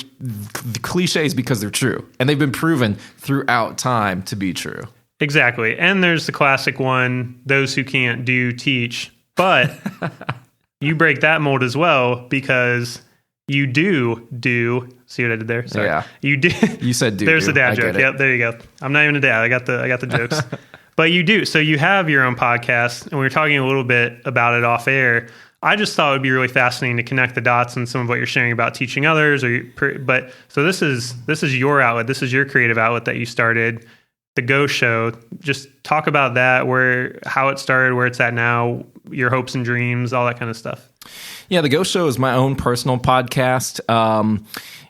cliches because they're true. And they've been proven throughout time to be true. Exactly. And there's the classic one, those who can't do, teach. But you break that mold as well, because you do. See what I did there? Sorry. Yeah. You do. You said do. There's the dad joke. Yep, there you go. I'm not even a dad. I got the jokes. But you do. So you have your own podcast, and we were talking a little bit about it off air. I just thought it would be really fascinating to connect the dots on some of what you're sharing about teaching others. But so this is your outlet. This is your creative outlet that you started, the Go Show. Just talk about that, how it started, where it's at now, your hopes and dreams, all that kind of stuff. Yeah, the Go Show is my own personal podcast.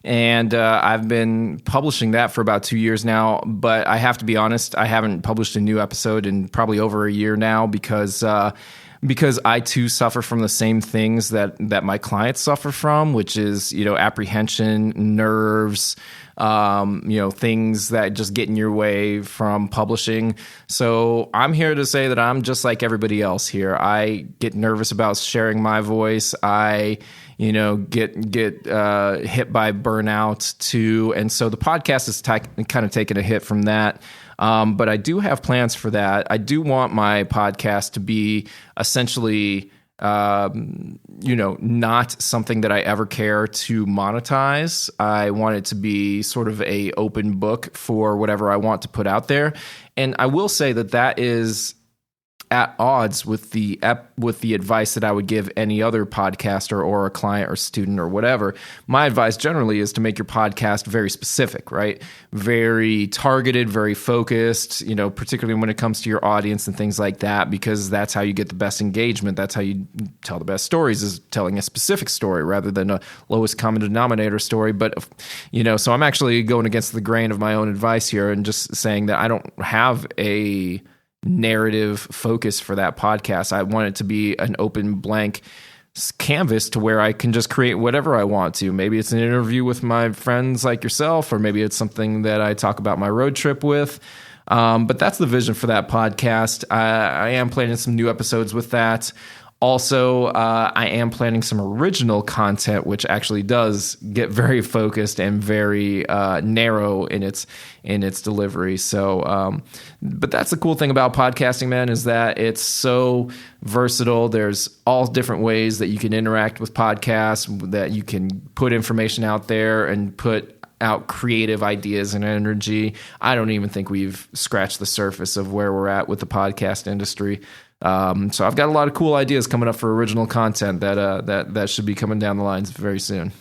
And I've been publishing that for about 2 years now. But I have to be honest, I haven't published a new episode in probably over a year now, because I too suffer from the same things that my clients suffer from, which is, apprehension, nerves, things that just get in your way from publishing. So I'm here to say that I'm just like everybody else here. I get nervous about sharing my voice. I get hit by burnout too. And so the podcast is kind of taking a hit from that. But I do have plans for that. I do want my podcast to be essentially, not something that I ever care to monetize. I want it to be sort of a open book for whatever I want to put out there. And I will say that is at odds with the advice that I would give any other podcaster or a client or student or whatever. My advice generally is to make your podcast very specific, right? Very targeted, very focused, particularly when it comes to your audience and things like that, because that's how you get the best engagement. That's how you tell the best stories, is telling a specific story rather than a lowest common denominator story. But, so I'm actually going against the grain of my own advice here and just saying that I don't have a narrative focus for that podcast. I want it to be an open blank canvas to where I can just create whatever I want to. Maybe it's an interview with my friends like yourself, or maybe it's something that I talk about my road trip with. But that's the vision for that podcast. I am planning some new episodes with that. Also, I am planning some original content, which actually does get very focused and very narrow in its delivery. So, but that's the cool thing about podcasting, man, is that it's so versatile. There's all different ways that you can interact with podcasts, that you can put information out there and put out creative ideas and energy. I don't even think we've scratched the surface of where we're at with the podcast industry. So I've got a lot of cool ideas coming up for original content that should be coming down the lines very soon.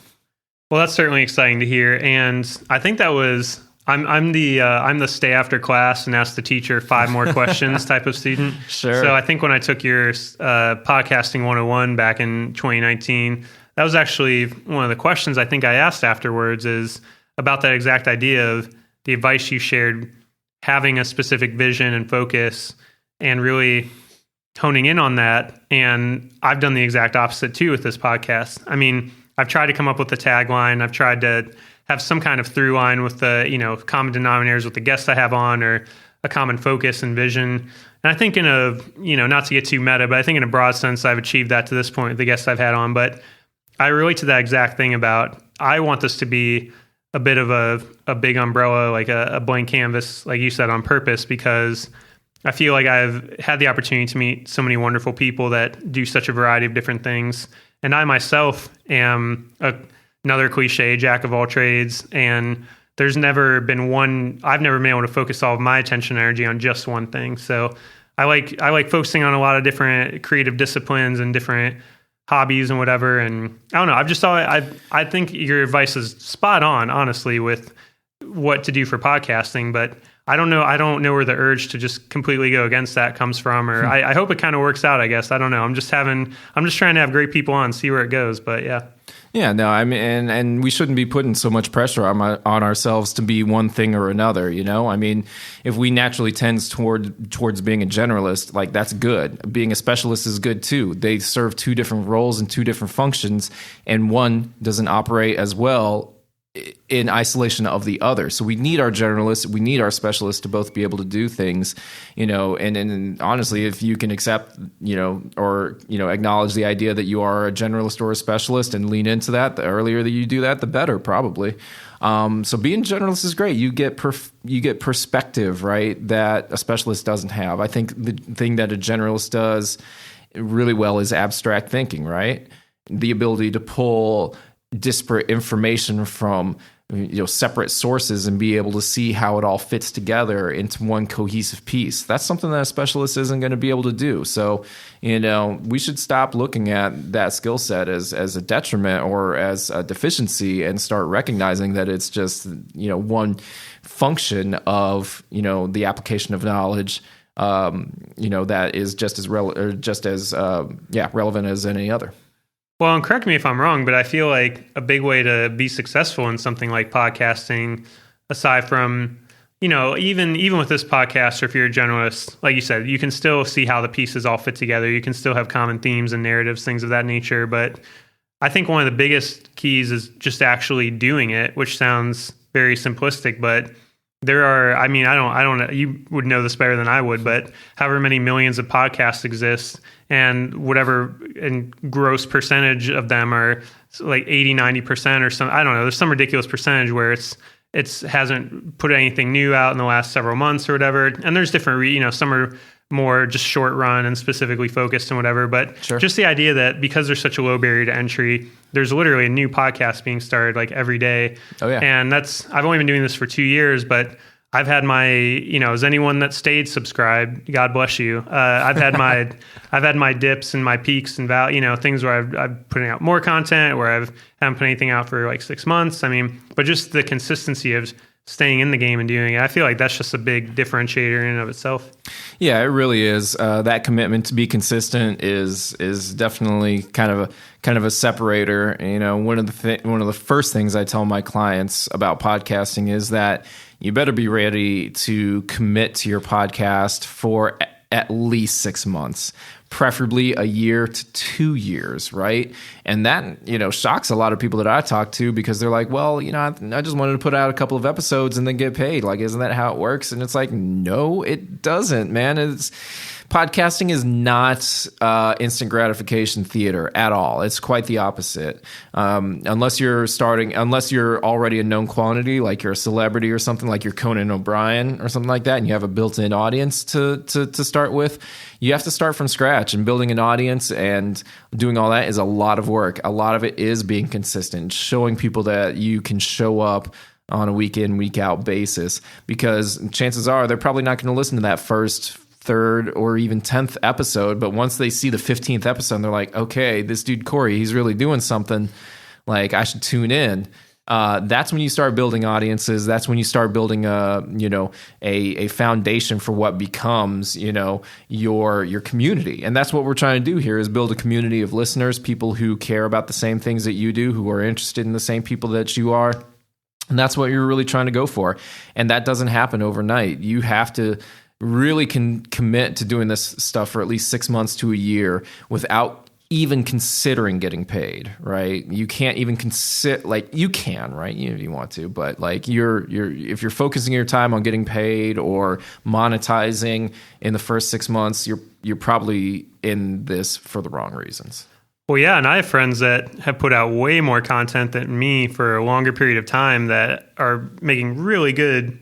Well, that's certainly exciting to hear, and I think that was I'm the stay after class and ask the teacher 5 more questions type of student. Sure. So I think when I took your podcasting 101 back in 2019, that was actually one of the questions I think I asked afterwards, is about that exact idea of the advice you shared, having a specific vision and focus and really honing in on that. And I've done the exact opposite too with this podcast. I mean, I've tried to come up with a tagline. I've tried to have some kind of through line with the, common denominators with the guests I have on, or a common focus and vision. And I think in a, not to get too meta, but I think in a broad sense, I've achieved that to this point with the guests I've had on. But I relate to that exact thing about, I want this to be a bit of a big umbrella, like a blank canvas, like you said, on purpose, because I feel like I've had the opportunity to meet so many wonderful people that do such a variety of different things. And I myself am another cliche, jack of all trades. And there's never been I've never been able to focus all of my attention and energy on just one thing. So I like focusing on a lot of different creative disciplines and different hobbies and whatever. And I don't know, I think your advice is spot on, honestly, with what to do for podcasting, but I don't know where the urge to just completely go against that comes from, or I hope it kind of works out, I guess. I don't know. I'm just trying to have great people on, see where it goes. But yeah. Yeah, no, I mean, and we shouldn't be putting so much pressure on ourselves to be one thing or another, I mean, if we naturally tend towards being a generalist, like, that's good. Being a specialist is good too. They serve two different roles and two different functions, and one doesn't operate as well in isolation of the other. So we need our generalists, we need our specialists to both be able to do things, and honestly, if you can accept, or acknowledge the idea that you are a generalist or a specialist and lean into that, the earlier that you do that, the better, probably. So being generalist is great. You get perspective, right, that a specialist doesn't have. I think the thing that a generalist does really well is abstract thinking, right? The ability to pull disparate information from separate sources and be able to see how it all fits together into one cohesive piece. That's something that a specialist isn't going to be able to do. So, we should stop looking at that skill set as a detriment or as a deficiency, and start recognizing that it's just, one function of, the application of knowledge, that is just as relevant as any other. Well, and correct me if I'm wrong, but I feel like a big way to be successful in something like podcasting, aside from, even with this podcast, or if you're a generalist, like you said, you can still see how the pieces all fit together. You can still have common themes and narratives, things of that nature. But I think one of the biggest keys is just actually doing it, which sounds very simplistic, but there are, I don't know, you would know this better than I would, but however many millions of podcasts exist, and whatever in gross percentage of them are like 80, 90% or some, I don't know, there's some ridiculous percentage where it hasn't put anything new out in the last several months or whatever. And there's different, some are more just short run and specifically focused and whatever. But Sure. Just the idea that because there's such a low barrier to entry, there's literally a new podcast being started like every day. Oh yeah. And I've only been doing this for 2 years, but I've had my, as anyone that stayed subscribed, God bless you. I've had my dips and my peaks and things where I've putting out more content, where haven't put anything out for like 6 months. But just the consistency of staying in the game and doing it, I feel like that's just a big differentiator in and of itself. Yeah, it really is. That commitment to be consistent is definitely kind of a separator. One of the first things I tell my clients about podcasting is that you better be ready to commit to your podcast for at least 6 months, preferably a year to 2 years, right? And that, shocks a lot of people that I talk to, because they're like, well, I just wanted to put out a couple of episodes and then get paid. Like, isn't that how it works? And it's like, no, it doesn't, man. Podcasting is not instant gratification theater at all. It's quite the opposite. Unless you're already a known quantity, like you're a celebrity or something, like you're Conan O'Brien or something like that, and you have a built-in audience to start with, you have to start from scratch. And building an audience and doing all that is a lot of work. A lot of it is being consistent, showing people that you can show up on a week in, week out basis, because chances are they're probably not going to listen to that first, third, or even 10th episode, but once they see the 15th episode, they're like, okay, this dude Corey, he's really doing something, like I should tune in. that's when you start building audiences. That's when you start building a foundation for what becomes, your community. And that's what we're trying to do here, is build a community of listeners, people who care about the same things that you do, who are interested in the same people that you are. And that's what you're really trying to go for. And that doesn't happen overnight. You have to really commit to doing this stuff for at least 6 months to a year without even considering getting paid, right? You can't even consider, like, you can, right? You want to, but like if you're focusing your time on getting paid or monetizing in the first 6 months, you're probably in this for the wrong reasons. Well, yeah, and I have friends that have put out way more content than me for a longer period of time that are making really good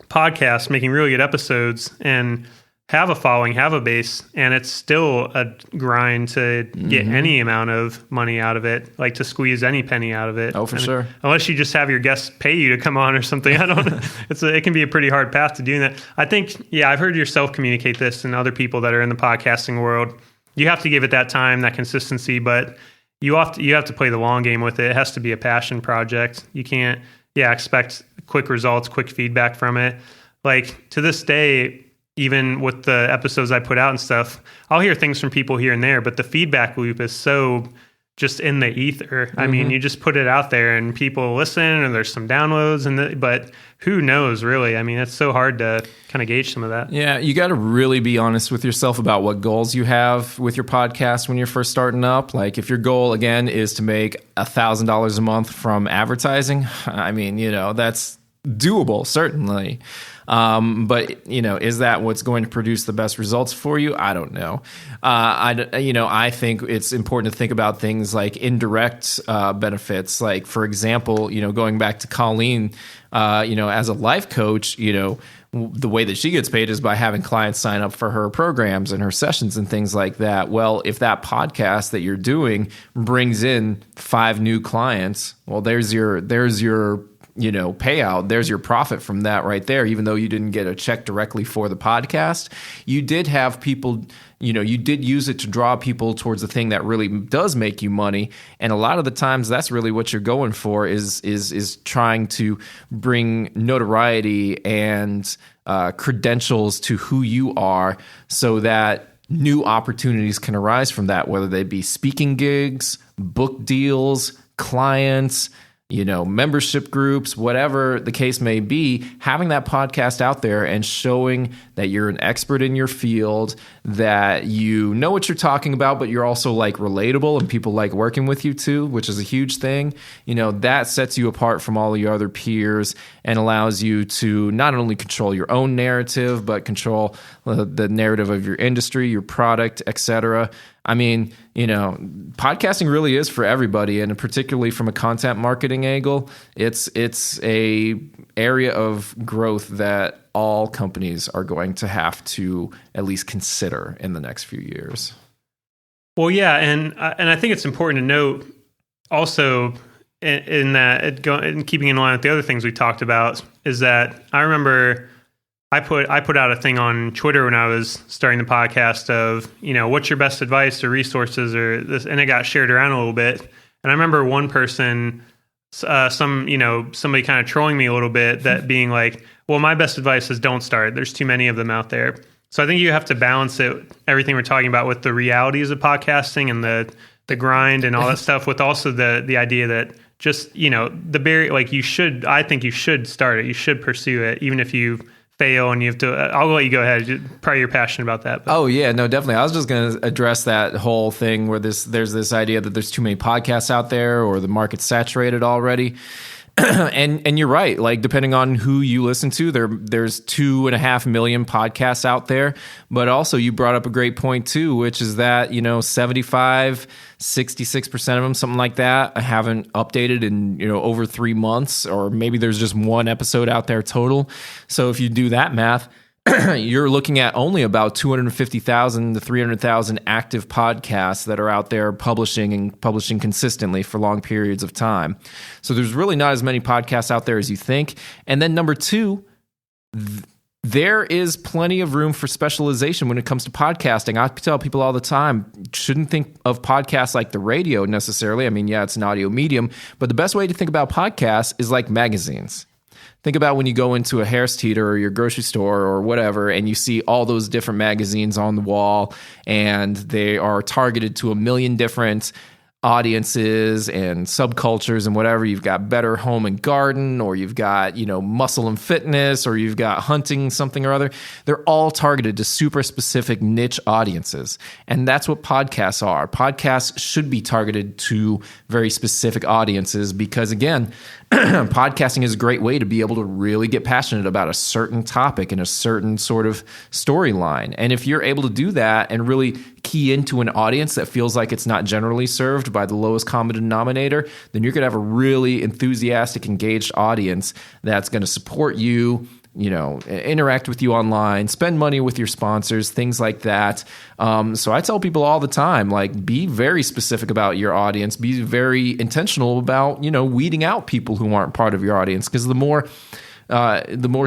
podcasts, making really good episodes, and have a following, have a base, and it's still a grind to get any amount of money out of it, like to squeeze any penny out of it. Oh, for sure. Unless you just have your guests pay you to come on or something. I don't know. It can be a pretty hard path to doing that. I think, I've heard yourself communicate this and other people that are in the podcasting world. You have to give it that time, that consistency, but you have to play the long game with it. It has to be a passion project. You can't, expect quick results, quick feedback from it. Like, to this day, even with the episodes I put out and stuff, I'll hear things from people here and there, but the feedback loop is so just in the ether. I mean, you just put it out there and people listen and there's some downloads, but who knows really? I mean, it's so hard to kind of gauge some of that. Yeah, you got to really be honest with yourself about what goals you have with your podcast when you're first starting up. Like, if your goal, again, is to make $1,000 a month from advertising, I mean, that's doable, certainly. But is that what's going to produce the best results for you? I don't know. I think it's important to think about things like indirect benefits. Like, for example, going back to Colleen, as a life coach, the way that she gets paid is by having clients sign up for her programs and her sessions and things like that. Well, if that podcast that you're doing brings in 5 new clients, well, there's your payout. There's your profit from that right there. Even though you didn't get a check directly for the podcast, you did have people, you did use it to draw people towards the thing that really does make you money. And a lot of the times that's really what you're going for is trying to bring notoriety and credentials to who you are so that new opportunities can arise from that, whether they be speaking gigs, book deals, clients, membership groups, whatever the case may be. Having that podcast out there and showing that you're an expert in your field, that you know what you're talking about, but you're also like relatable and people like working with you too, which is a huge thing. That sets you apart from all your other peers and allows you to not only control your own narrative, but control the narrative of your industry, your product, etc. I mean, podcasting really is for everybody, and particularly from a content marketing angle, it's a area of growth that all companies are going to have to at least consider in the next few years. Well, yeah, and I think it's important to note also in that, and keeping in line with the other things we talked about, is that I remember I put out a thing on Twitter when I was starting the podcast of, what's your best advice or resources or this, and it got shared around a little bit. And I remember one person, somebody kind of trolling me a little bit, that being like, well, my best advice is don't start. There's too many of them out there. So I think you have to balance everything we're talking about with the realities of podcasting and the grind and all that stuff, with also the idea that just, the barrier, like I think you should start it. You should pursue it, even if you fail and you have to, I'll let you go ahead. Probably you're passionate about that. But. Oh yeah, no, definitely. I was just going to address that whole thing where there's this idea that there's too many podcasts out there or the market's saturated already. And you're right. Like, depending on who you listen to, there's 2.5 million podcasts out there. But also, you brought up a great point too, which is that 66% of them, something like that, haven't updated in over 3 months, or maybe there's just one episode out there total. So if you do that math, you're looking at only about 250,000 to 300,000 active podcasts that are out there publishing consistently for long periods of time. So there's really not as many podcasts out there as you think. And then number 2, there is plenty of room for specialization when it comes to podcasting. I tell people all the time, shouldn't think of podcasts like the radio necessarily. I mean, yeah, it's an audio medium, but the best way to think about podcasts is like magazines. Think about when you go into a Harris Teeter or your grocery store or whatever, and you see all those different magazines on the wall, and they are targeted to a million different audiences and subcultures and whatever. You've got Better Home and Garden, or you've got, muscle and fitness, or you've got hunting something or other. They're all targeted to super specific niche audiences. And that's what podcasts are. Podcasts should be targeted to very specific audiences because, again, podcasting is a great way to be able to really get passionate about a certain topic and a certain sort of storyline. And if you're able to do that and really key into an audience that feels like it's not generally served by the lowest common denominator, then you're going to have a really enthusiastic, engaged audience that's going to support you, interact with you online, spend money with your sponsors, things like that. So I tell people all the time, be very specific about your audience, be very intentional about, weeding out people who aren't part of your audience, because the more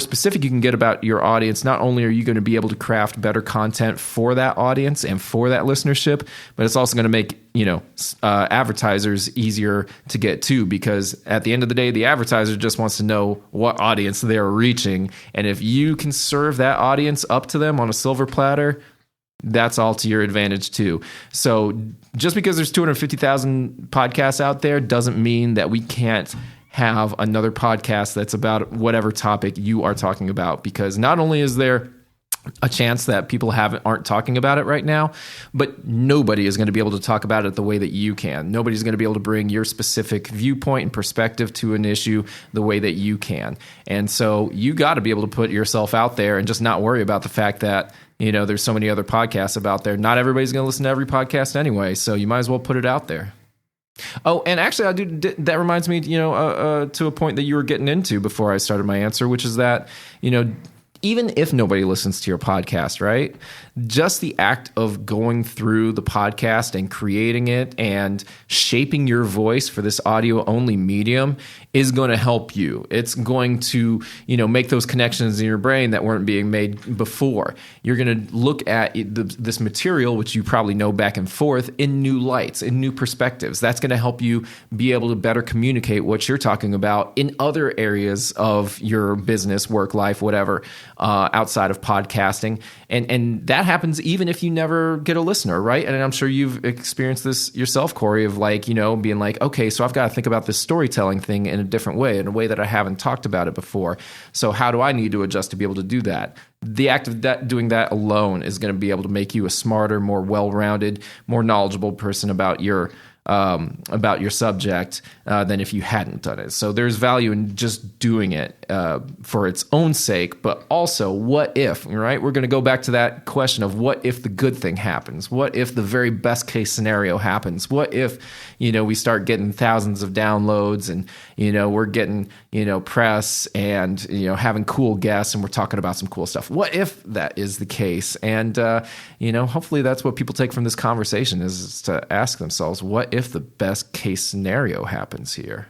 specific you can get about your audience, not only are you going to be able to craft better content for that audience and for that listenership, but it's also going to make advertisers easier to get to, because at the end of the day, the advertiser just wants to know what audience they're reaching. And if you can serve that audience up to them on a silver platter, that's all to your advantage too. So just because there's 250,000 podcasts out there doesn't mean that we can't have another podcast that's about whatever topic you are talking about, because not only is there a chance that people aren't talking about it right now, but nobody is going to be able to talk about it the way that you can. Nobody's going to be able to bring your specific viewpoint and perspective to an issue the way that you can. And so you got to be able to put yourself out there and just not worry about the fact that, there's so many other podcasts about there. Not everybody's going to listen to every podcast anyway, so you might as well put it out there. Oh, and actually, that reminds me, to a point that you were getting into before I started my answer, which is that, even if nobody listens to your podcast, right? Just the act of going through the podcast and creating it and shaping your voice for this audio-only medium is going to help you. It's going to, make those connections in your brain that weren't being made before. You're going to look at this material, which you probably know back and forth, in new lights, in new perspectives. That's going to help you be able to better communicate what you're talking about in other areas of your business, work life, whatever, outside of podcasting. And that happens even if you never get a listener, right? And I'm sure you've experienced this yourself, Corey, of being like, okay, so I've got to think about this storytelling thing in a different way, in a way that I haven't talked about it before. So how do I need to adjust to be able to do that? The act of doing that alone is going to be able to make you a smarter, more well-rounded, more knowledgeable person about your subject than if you hadn't done it. So there's value in just doing it for its own sake, but also what if, right? We're going to go back to that question of what if the good thing happens? What if the very best case scenario happens? What if, we start getting thousands of downloads and, we're getting, press and, having cool guests and we're talking about some cool stuff. What if that is the case? And, hopefully that's what people take from this conversation is to ask themselves, what if the best case scenario happens here?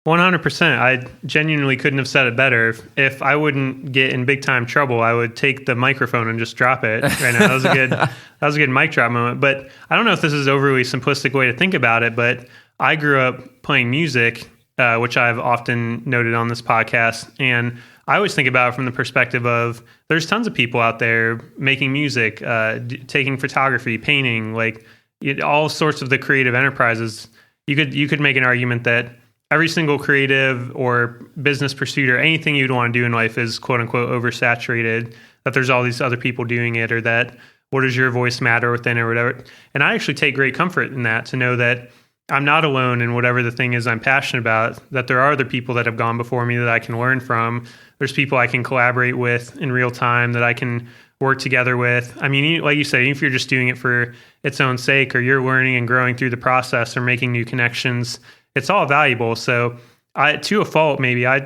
100%. I genuinely couldn't have said it better. If I wouldn't get in big time trouble, I would take the microphone and just drop it right now. That was a good mic drop moment. But I don't know if this is an overly simplistic way to think about it, but I grew up playing music, which I've often noted on this podcast. And I always think about it from the perspective of there's tons of people out there making music, taking photography, painting, all sorts of the creative enterprises. You could make an argument that every single creative or business pursuit or anything you'd want to do in life is quote unquote oversaturated, that there's all these other people doing it, or that what does your voice matter within or whatever. And I actually take great comfort in that, to know that I'm not alone in whatever the thing is I'm passionate about, that there are other people that have gone before me that I can learn from. There's people I can collaborate with in real time that I can work together with. I mean, like you said, even if you're just doing it for its own sake, or you're learning and growing through the process or making new connections, it's all valuable. So to a fault, maybe I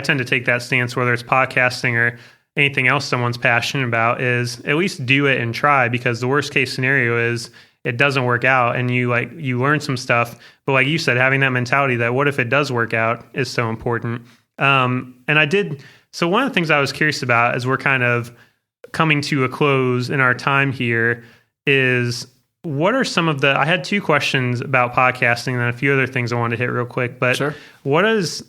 tend to take that stance, whether it's podcasting or anything else someone's passionate about, is at least do it and try, because the worst case scenario is it doesn't work out and you learn some stuff. But like you said, having that mentality that what if it does work out is so important. And I did So one of the things I was curious about as we're kind of coming to a close in our time here is what are some of I had two questions about podcasting and then a few other things I wanted to hit real quick, but Sure. What is,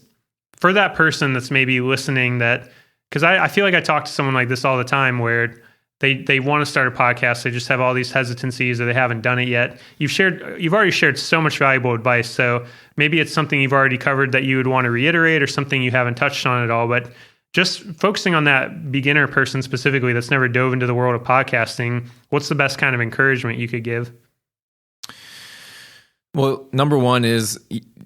for that person that's maybe listening because I feel like I talk to someone like this all the time where they want to start a podcast, they just have all these hesitancies or they haven't done it yet. You've already shared so much valuable advice, so maybe it's something you've already covered that you would want to reiterate or something you haven't touched on at all, but just focusing on that beginner person specifically that's never dove into the world of podcasting, what's the best kind of encouragement you could give? Well, number one is,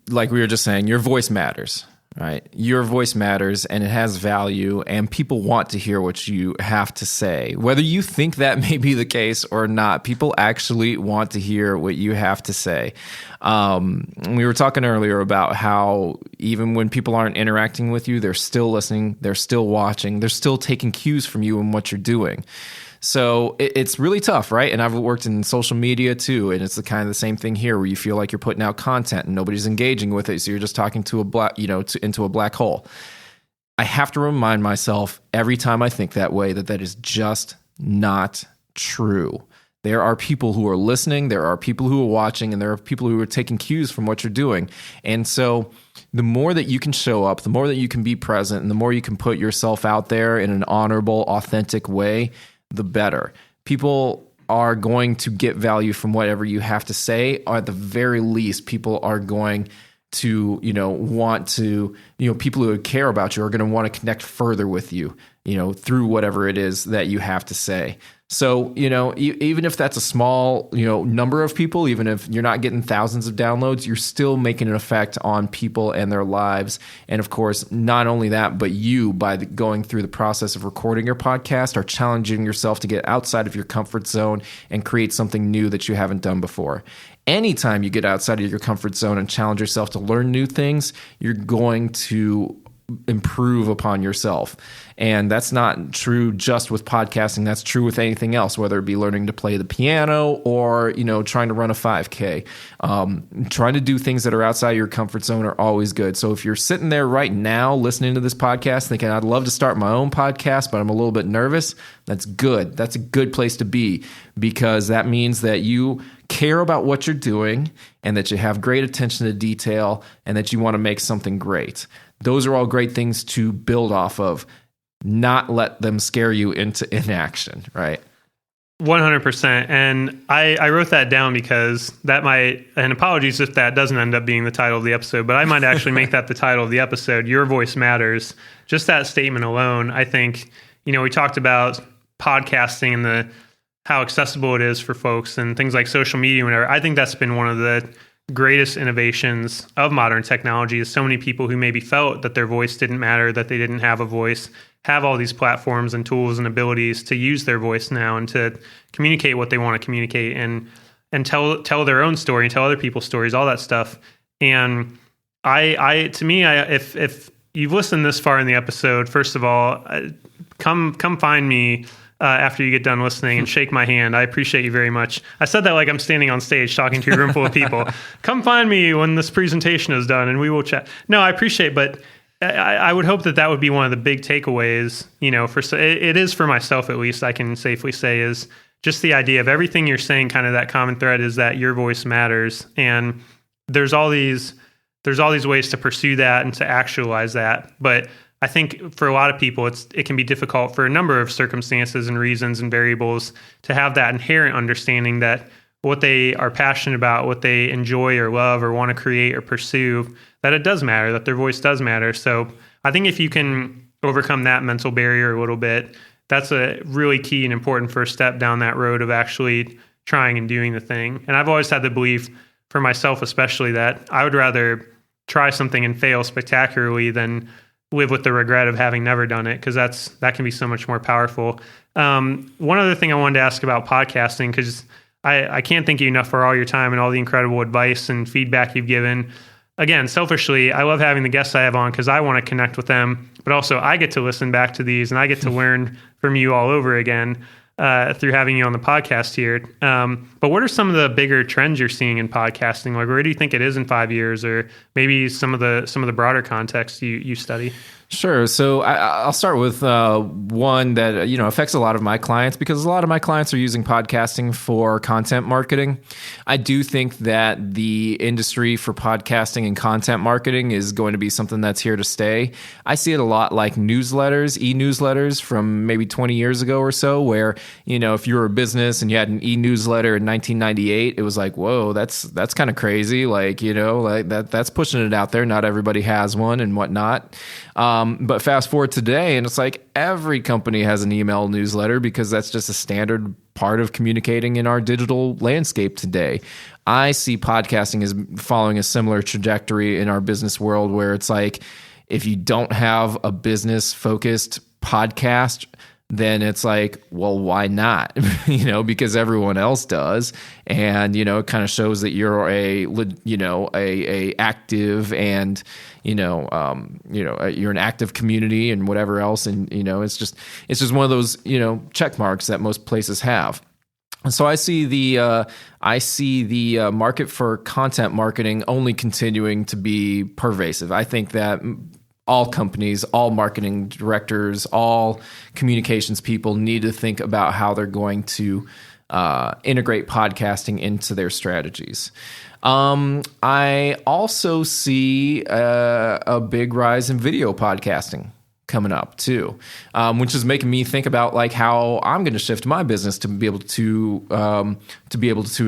like we were just saying, your voice matters, right? Your voice matters and it has value and people want to hear what you have to say. Whether you think that may be the case or not, people actually want to hear what you have to say. We were talking earlier about how even when people aren't interacting with you, they're still listening, they're still watching, they're still taking cues from you and what you're doing. So it's really tough, right? And I've worked in social media too, and it's the kind of the same thing here, where you feel like you're putting out content and nobody's engaging with it, so you're just talking to into a black hole. I have to remind myself every time I think that way that is just not true. There are people who are listening, there are people who are watching, and there are people who are taking cues from what you're doing. And so the more that you can show up, the more that you can be present, and the more you can put yourself out there in an honorable, authentic way, the better. People are going to get value from whatever you have to say, or at the very least, people are going to, want to, people who care about you are going to want to connect further with you, through whatever it is that you have to say. So, even if that's a small, number of people, even if you're not getting thousands of downloads, you're still making an effect on people and their lives. And of course, not only that, but you, by going through the process of recording your podcast, are challenging yourself to get outside of your comfort zone and create something new that you haven't done before. Anytime you get outside of your comfort zone and challenge yourself to learn new things, you're going to improve upon yourself. And that's not true just with podcasting. That's true with anything else, whether it be learning to play the piano or, trying to run a 5K. Trying to do things that are outside your comfort zone are always good. So if you're sitting there right now listening to this podcast thinking, I'd love to start my own podcast, but I'm a little bit nervous, that's good. That's a good place to be, because that means that you care about what you're doing and that you have great attention to detail and that you want to make something great. Those are all great things to build off of. Not let them scare you into inaction, right? 100%. And I wrote that down because that might, and apologies if that doesn't end up being the title of the episode, but I might actually make that the title of the episode, Your Voice Matters. Just that statement alone, I think, we talked about podcasting and how accessible it is for folks and things like social media and whatever. I think that's been one of the greatest innovations of modern technology, is so many people who maybe felt that their voice didn't matter, that they didn't have a voice, have all these platforms and tools and abilities to use their voice now and to communicate what they want to communicate and tell their own story and tell other people's stories, all that stuff. And if you've listened this far in the episode, first of all, come find me after you get done listening and shake my hand. I appreciate you very much. I said that like I'm standing on stage talking to a room full of people. Come find me when this presentation is done and we will chat. No, I appreciate, but I would hope that would be one of the big takeaways, it is for myself, at least I can safely say, is just the idea of everything you're saying, kind of that common thread is that your voice matters. And there's all these ways to pursue that and to actualize that. But I think for a lot of people, it can be difficult for a number of circumstances and reasons and variables to have that inherent understanding that what they are passionate about, what they enjoy or love or want to create or pursue, that it does matter, that their voice does matter. So I think if you can overcome that mental barrier a little bit, that's a really key and important first step down that road of actually trying and doing the thing. And I've always had the belief, for myself especially, that I would rather try something and fail spectacularly than live with the regret of having never done it, because that can be so much more powerful. One other thing I wanted to ask about podcasting, because I can't thank you enough for all your time and all the incredible advice and feedback you've given. Again, selfishly, I love having the guests I have on because I want to connect with them, but also I get to listen back to these and I get to learn from you all over again through having you on the podcast here. But what are some of the bigger trends you're seeing in podcasting? Like, where do you think it is in 5 years, or maybe some of the broader context you study? Sure. So I'll start with one that affects a lot of my clients, because a lot of my clients are using podcasting for content marketing. I do think that the industry for podcasting and content marketing is going to be something that's here to stay. I see it a lot like newsletters, e-newsletters from maybe 20 years ago or so, where if you were a business and you had an e-newsletter in 1998, it was like, whoa, that's kind of crazy. Like that's pushing it out there. Not everybody has one and whatnot. But fast forward today, and it's like every company has an email newsletter, because that's just a standard part of communicating in our digital landscape today. I see podcasting as following a similar trajectory in our business world, where it's like, if you don't have a business-focused podcast, then it's like, well, why not? Because everyone else does. And, it kind of shows that you're a active and, you're an active community and whatever else. And, it's just one of those, check marks that most places have. So I see the market for content marketing only continuing to be pervasive. I think that all companies, all marketing directors, all communications people need to think about how they're going to integrate podcasting into their strategies. I also see a big rise in video podcasting coming up too, which is making me think about like how I'm going to shift my business to be able to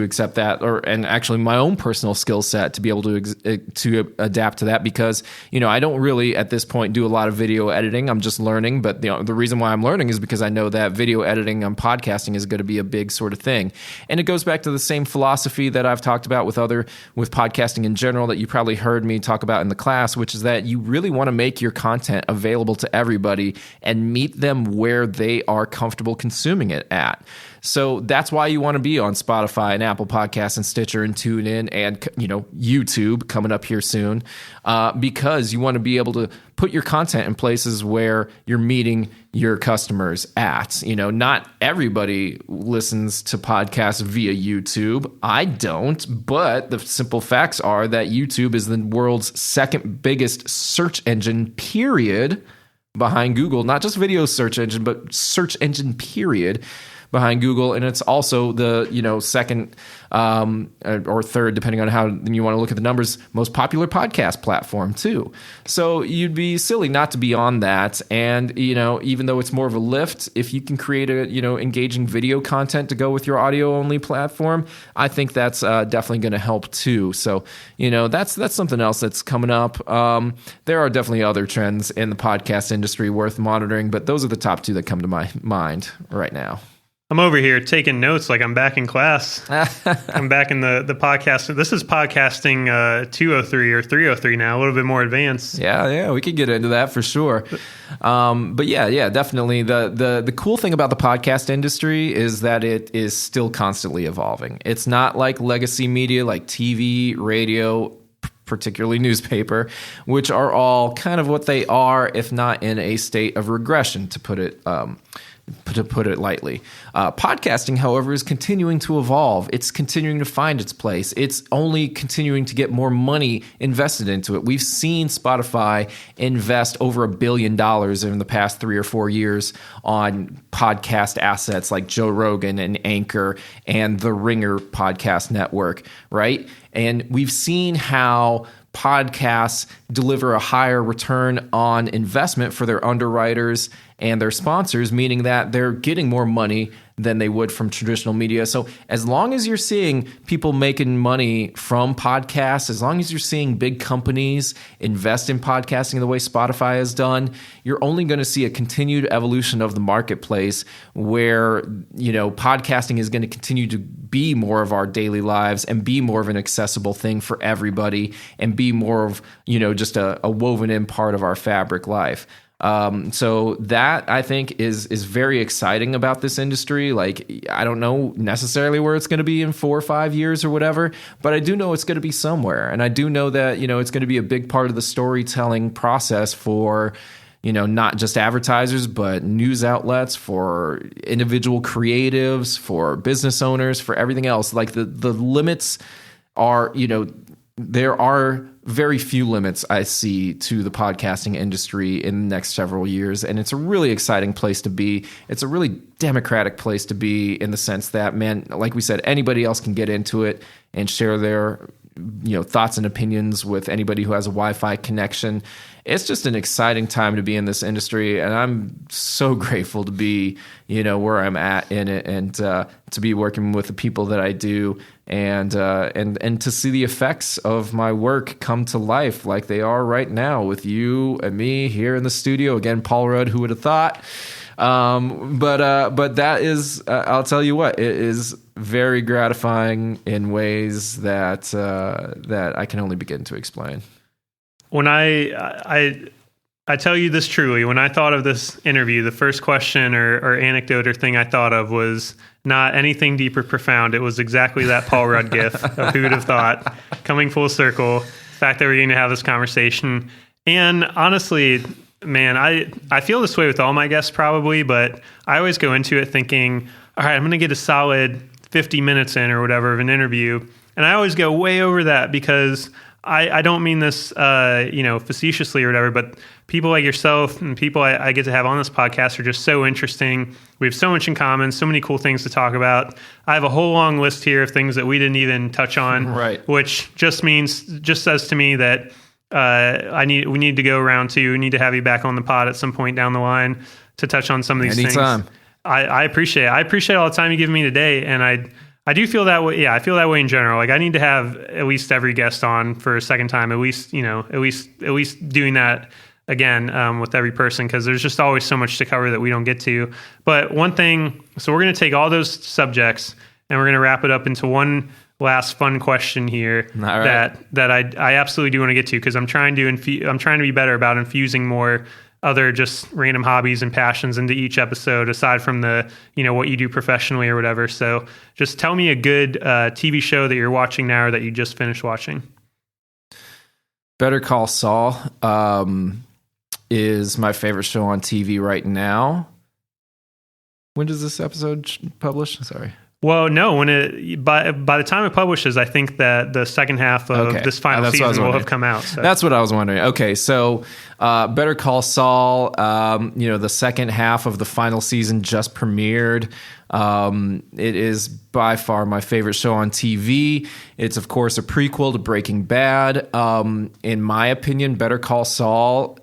accept that, and actually my own personal skill set to be able to adapt to that, because I don't really at this point do a lot of video editing. I'm just learning, but the reason why I'm learning is because I know that video editing on podcasting is going to be a big sort of thing, and it goes back to the same philosophy that I've talked about with podcasting in general, that you probably heard me talk about in the class, which is that you really want to make your content available to everybody and meet them where they are comfortable consuming it at. So that's why you want to be on Spotify and Apple Podcasts and Stitcher and TuneIn and YouTube coming up here soon, because you want to be able to put your content in places where you're meeting your customers at. Not everybody listens to podcasts via YouTube. I don't, but the simple facts are that YouTube is the world's second biggest search engine, period, behind Google. Not just video search engine, but search engine, period, behind Google. And it's also the second or third, depending on how you want to look at the numbers, most popular podcast platform too. So you'd be silly not to be on that. And even though it's more of a lift, if you can create a engaging video content to go with your audio only platform, I think that's definitely going to help too. So that's something else that's coming up. There are definitely other trends in the podcast industry worth monitoring, but those are the top two that come to my mind right now. I'm over here taking notes like I'm back in class. I'm back in the podcast. This is podcasting 203 or 303 now, a little bit more advanced. Yeah, we could get into that for sure. But yeah, definitely. The cool thing about the podcast industry is that it is still constantly evolving. It's not like legacy media like TV, radio, particularly newspaper, which are all kind of what they are, if not in a state of regression, to put it lightly. Podcasting, however, is continuing to evolve. It's continuing to find its place. It's only continuing to get more money invested into it. We've seen Spotify invest over $1 billion in the past 3 or 4 years on podcast assets like Joe Rogan and Anchor and the Ringer podcast network, right? And we've seen how podcasts deliver a higher return on investment for their underwriters and their sponsors, meaning that they're getting more money than they would from traditional media. So as long as you're seeing people making money from podcasts, as long as you're seeing big companies invest in podcasting the way Spotify has done, you're only going to see a continued evolution of the marketplace where, podcasting is going to continue to be more of our daily lives and be more of an accessible thing for everybody and be more of, just a woven in part of our fabric life. So that I think is very exciting about this industry. Like, I don't know necessarily where it's going to be in 4 or 5 years or whatever, but I do know it's going to be somewhere. And I do know that, it's going to be a big part of the storytelling process for, not just advertisers, but news outlets, for individual creatives, for business owners, for everything else. Like the limits are, there are very few limits I see to the podcasting industry in the next several years. And it's a really exciting place to be. It's a really democratic place to be in the sense that, man, like we said, anybody else can get into it and share their thoughts and opinions with anybody who has a Wi-Fi connection. It's just an exciting time to be in this industry, and I'm so grateful to be, where I'm at in it, and to be working with the people that I do, and to see the effects of my work come to life like they are right now with you and me here in the studio. Again, Paul Rudd, who would have thought? But that is, I'll tell you what, it is very gratifying in ways that I can only begin to explain. When I tell you this truly, when I thought of this interview, the first question or anecdote or thing I thought of was not anything deep or profound. It was exactly that Paul Rudd gif of who would have thought, coming full circle, the fact that we're going to have this conversation. And honestly, man, I feel this way with all my guests probably, but I always go into it thinking, all right, I'm going to get a solid 50 minutes in or whatever of an interview. And I always go way over that because I don't mean this, facetiously or whatever, but people like yourself and people I get to have on this podcast are just so interesting. We have so much in common, so many cool things to talk about. I have a whole long list here of things that we didn't even touch on, right? Which just says to me that we need to go around to. We need to have you back on the pod at some point down the line to touch on some of these Anytime. things. I appreciate it. I appreciate all the time you give me today, and I do feel that way. Yeah, I feel that way in general. Like I need to have at least every guest on for a second time. At least doing that again with every person, because there's just always so much to cover that we don't get to. But one thing, so we're going to take all those subjects and we're going to wrap it up into one last fun question here that I absolutely do want to get to, because I'm trying to be better about infusing more other just random hobbies and passions into each episode, aside from the, what you do professionally or whatever. So just tell me a good TV show that you're watching now or that you just finished watching. Better Call Saul is my favorite show on TV right now. When does this episode publish? Sorry. Well, no. By the time it publishes, I think that the second half of this final season will have come out. So. That's what I was wondering. Okay, so Better Call Saul. The second half of the final season just premiered. It is by far my favorite show on TV. It's of course a prequel to Breaking Bad. In my opinion, Better Call Saul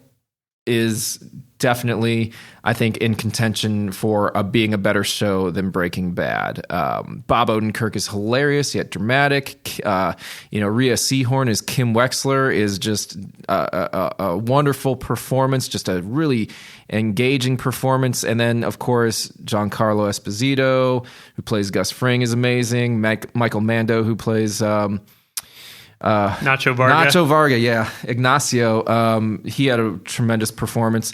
is definitely, I think, in contention for being a better show than Breaking Bad. Bob Odenkirk is hilarious yet dramatic. Rhea Seehorn as Kim Wexler is just a wonderful performance, just a really engaging performance. And then, of course, Giancarlo Esposito, who plays Gus Fring, is amazing. Michael Mando, who plays Nacho Varga, yeah. Ignacio, he had a tremendous performance.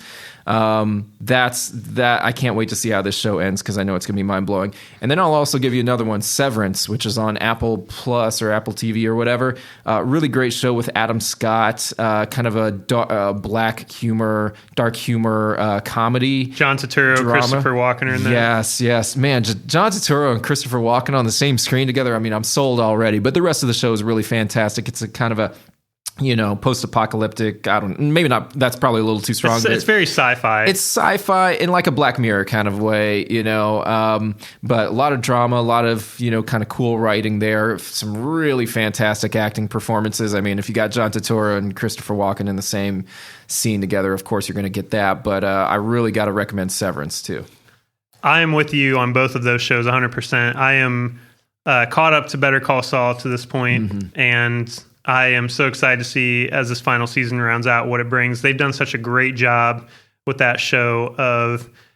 I can't wait to see how this show ends, because I know it's going to be mind-blowing. And then I'll also give you another one, Severance, which is on Apple Plus or Apple TV or whatever. Really great show with Adam Scott, kind of a dark humor comedy. John Turturro, drama. Christopher Walken are in there. Yes. Man, John Turturro and Christopher Walken on the same screen together. I mean, I'm sold already. But the rest of the show is really fantastic. It's a kind of a post-apocalyptic, maybe not, that's probably a little too strong. It's very sci-fi. It's sci-fi in like a Black Mirror kind of way, but a lot of drama, a lot of, kind of cool writing there, some really fantastic acting performances. I mean, if you got John Turturro and Christopher Walken in the same scene together, of course you're going to get that, but I really got to recommend Severance too. I am with you on both of those shows 100%. I am caught up to Better Call Saul to this point, and I am so excited to see, as this final season rounds out, what it brings. They've done such a great job with that show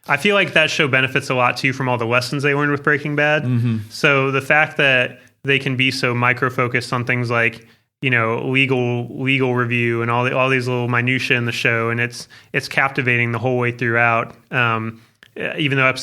I feel like that show benefits a lot too from all the lessons they learned with Breaking Bad. So the fact that they can be so micro-focused on things like, legal review and all these little minutiae in the show, and it's captivating the whole way throughout. Even though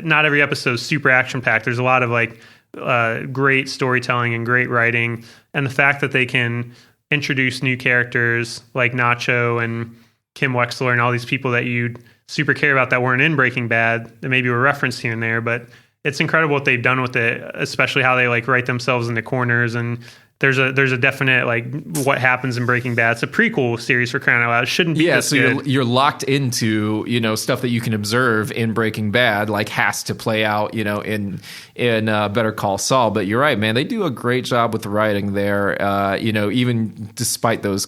not every episode is super action-packed, there's a lot of great storytelling and great writing, and the fact that they can introduce new characters like Nacho and Kim Wexler and all these people that you super care about that weren't in Breaking Bad that maybe were referenced here and there, but it's incredible what they've done with it, especially how they write themselves into corners and there's a definite like what happens in Breaking Bad. It's a prequel series for crying out loud. It shouldn't be this good. You're locked into, stuff that you can observe in Breaking Bad, like has to play out, in Better Call Saul. But you're right, man. They do a great job with the writing there, even despite those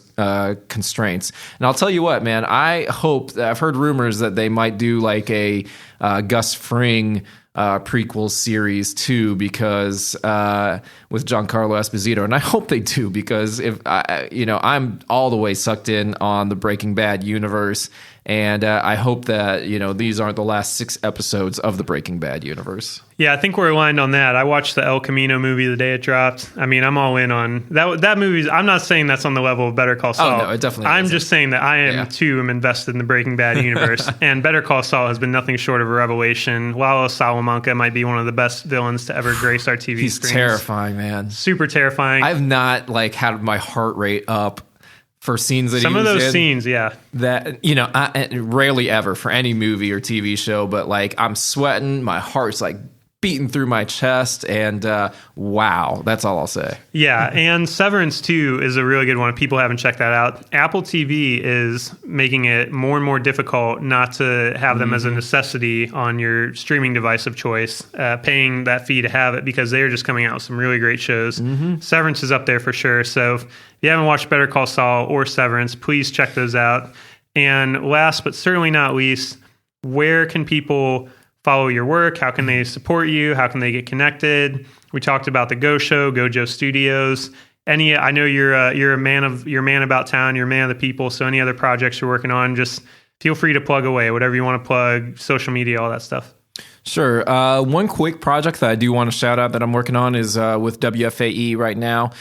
constraints. And I'll tell you what, man, I've heard rumors that they might do like a Gus Fring prequel series too, because with Giancarlo Esposito, and I hope they do, because if I'm all the way sucked in on the Breaking Bad universe, and I hope that these aren't the last 6 episodes of the Breaking Bad universe. Yeah, I think we're aligned on that. I watched the El Camino movie the day it dropped. I mean, I'm all in on that movie. I'm not saying that's on the level of Better Call Saul. Oh, no, it definitely I'm isn't. just saying that I am, too, am invested in the Breaking Bad universe. And Better Call Saul has been nothing short of a revelation. Lalo Salamanca might be one of the best villains to ever grace our TV He's screens. terrifying, man. Super terrifying. I've not had my heart rate up for scenes that some he was of those in, scenes, yeah. That I rarely ever for any movie or TV show, but like I'm sweating, my heart's like beating through my chest, and wow, that's all I'll say. Yeah, and Severance 2 is a really good one if people haven't checked that out. Apple TV is making it more and more difficult not to have them as a necessity on your streaming device of choice, paying that fee to have it, because they're just coming out with some really great shows. Severance is up there for sure, so if you haven't watched Better Call Saul or Severance, please check those out. And last but certainly not least, where can people follow your work? How can they support you? How can they get connected? We talked about the Go Show, GohJo Studios. I know you're a man about town. You're a man of the people. So any other projects you're working on, just feel free to plug away. Whatever you want to plug, social media, all that stuff. Sure. One quick project that I do want to shout out that I'm working on is with WFAE right now.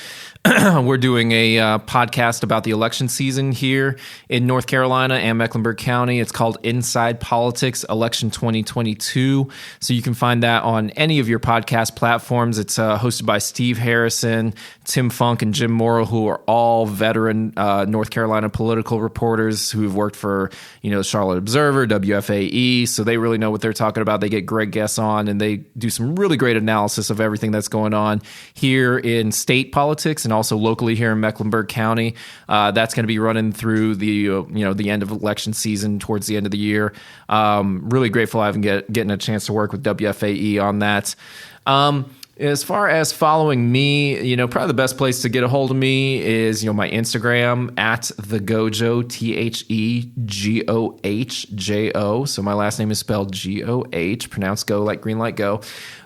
We're doing a podcast about the election season here in North Carolina and Mecklenburg County. It's called Inside Politics Election 2022. So you can find that on any of your podcast platforms. It's hosted by Steve Harrison, Tim Funk, and Jim Morrow, who are all veteran North Carolina political reporters who have worked for the Charlotte Observer, WFAE. So they really know what they're talking about. They get great guests on, and they do some really great analysis of everything that's going on here in state politics and also locally here in Mecklenburg County. That's going to be running through the end of election season towards the end of the year. Really grateful I've been getting a chance to work with WFAE on that. As far as following me, probably the best place to get a hold of me is, my Instagram at the GohJo, TheGohJo. So my last name is spelled Goh, pronounced go like green light go.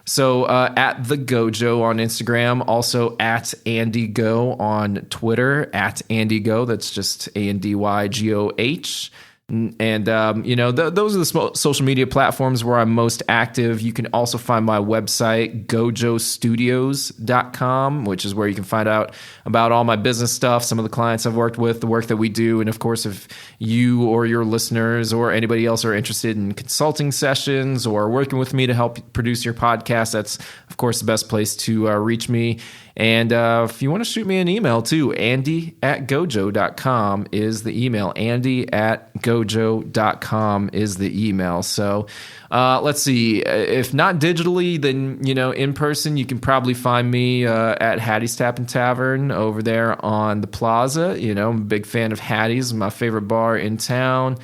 So at the GohJo on Instagram, also at Andy Go on Twitter, at Andy Go. That's just ANDYGOH. And, those are the social media platforms where I'm most active. You can also find my website, GohJoStudios.com, which is where you can find out about all my business stuff, some of the clients I've worked with, the work that we do. And of course, if you or your listeners or anybody else are interested in consulting sessions or working with me to help produce your podcast, that's, of course, the best place to reach me. And if you want to shoot me an email too, Andy@GohJo.com is the email. Andy@GohJo.com is the email. So let's see. If not digitally, then, in person, you can probably find me at Hattie's Tap and Tavern over there on the plaza. I'm a big fan of Hattie's, my favorite bar in town.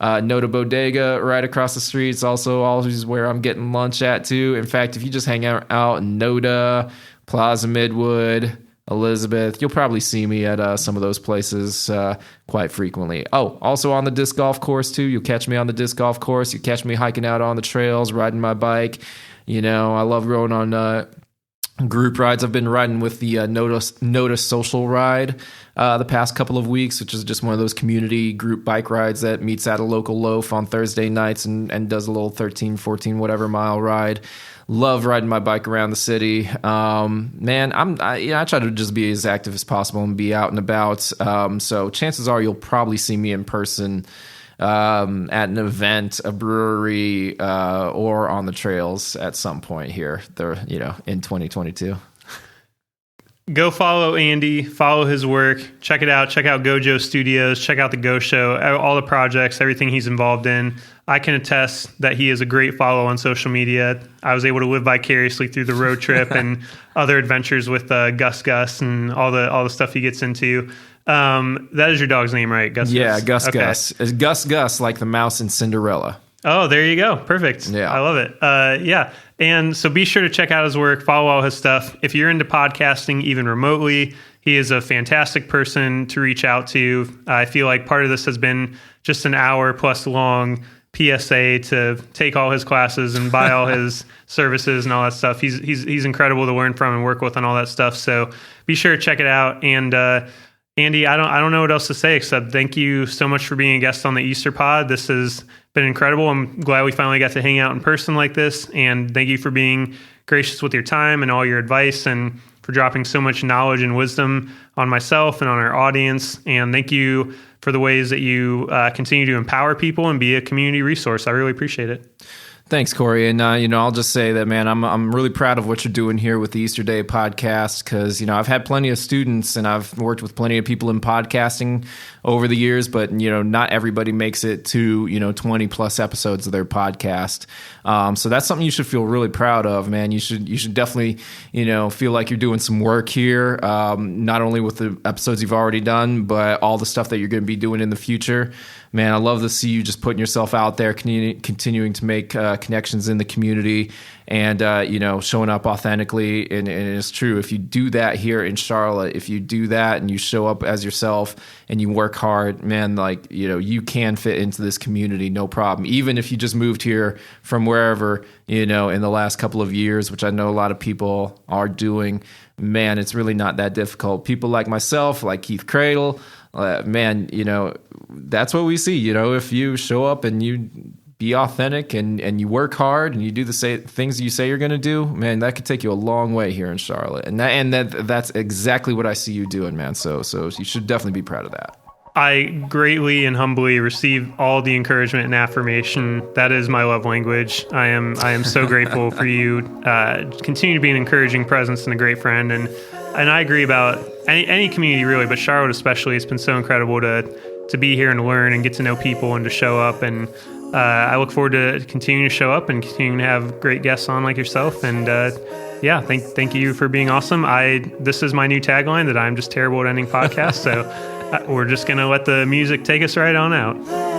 Nota Bodega right across the street. It's also always where I'm getting lunch at too. In fact, if you just hang out in Nota, Plaza Midwood, Elizabeth, you'll probably see me at some of those places quite frequently. Oh, also on the disc golf course too. You'll catch me on the disc golf course. You catch me hiking out on the trails, riding my bike. I love going on group rides. I've been riding with the Nota Social Ride the past couple of weeks, which is just one of those community group bike rides that meets at a local loaf on Thursday nights and does a little 13, 14, whatever mile ride. Love riding my bike around the city. Man, I try to just be as active as possible and be out and about. So chances are you'll probably see me in person at an event, a brewery, or on the trails at some point here, in 2022. go follow Andy, follow his work, check it out. Check out GohJo Studios, check out the Go Show, all the projects, everything he's involved in. I can attest that he is a great follow on social media. I was able to live vicariously through the road trip and other adventures with Gus and all the stuff he gets into. That is your dog's name, right? Gus? Yeah, Gus. Okay. Gus. It's Gus, like the mouse in Cinderella. Oh, there you go. Perfect. Yeah. I love it. Yeah. And so be sure to check out his work, follow all his stuff. If you're into podcasting, even remotely, he is a fantastic person to reach out to. I feel like part of this has been just an hour plus long PSA to take all his classes and buy all his services and all that stuff. He's incredible to learn from and work with and all that stuff. So be sure to check it out. And Andy, I don't know what else to say except thank you so much for being a guest on the Easter Pod. This has been incredible. I'm glad we finally got to hang out in person like this. And thank you for being gracious with your time and all your advice and for dropping so much knowledge and wisdom on myself and on our audience. And thank you for the ways that you continue to empower people and be a community resource. I really appreciate it. Thanks, Corey. And, I'll just say that, man, I'm really proud of what you're doing here with the Easterday podcast because, I've had plenty of students and I've worked with plenty of people in podcasting over the years, but, not everybody makes it to, 20 plus episodes of their podcast. So that's something you should feel really proud of, man. You should definitely, feel like you're doing some work here, not only with the episodes you've already done, but all the stuff that you're going to be doing in the future. Man, I love to see you just putting yourself out there, continuing to make connections in the community and, showing up authentically. And it's true. If you do that here in Charlotte, if you do that and you show up as yourself and you work hard, man, you can fit into this community, no problem. Even if you just moved here from wherever, in the last couple of years, which I know a lot of people are doing, man, it's really not that difficult. People like myself, like Keith Cradle, man, that's what we see. If you show up and you be authentic and you work hard and you do the things you say you're going to do, man, that could take you a long way here in Charlotte. And that's exactly what I see you doing, man. So you should definitely be proud of that. I greatly and humbly receive all the encouragement and affirmation. That is my love language. I am so grateful for you. Continue to be an encouraging presence and a great friend. And I agree about any community really, but Charlotte especially. It's been so incredible to be here and learn and get to know people and to show up. And I look forward to continuing to show up and continuing to have great guests on like yourself. And thank you for being awesome. This is my new tagline that I'm just terrible at ending podcasts. So we're just going to let the music take us right on out.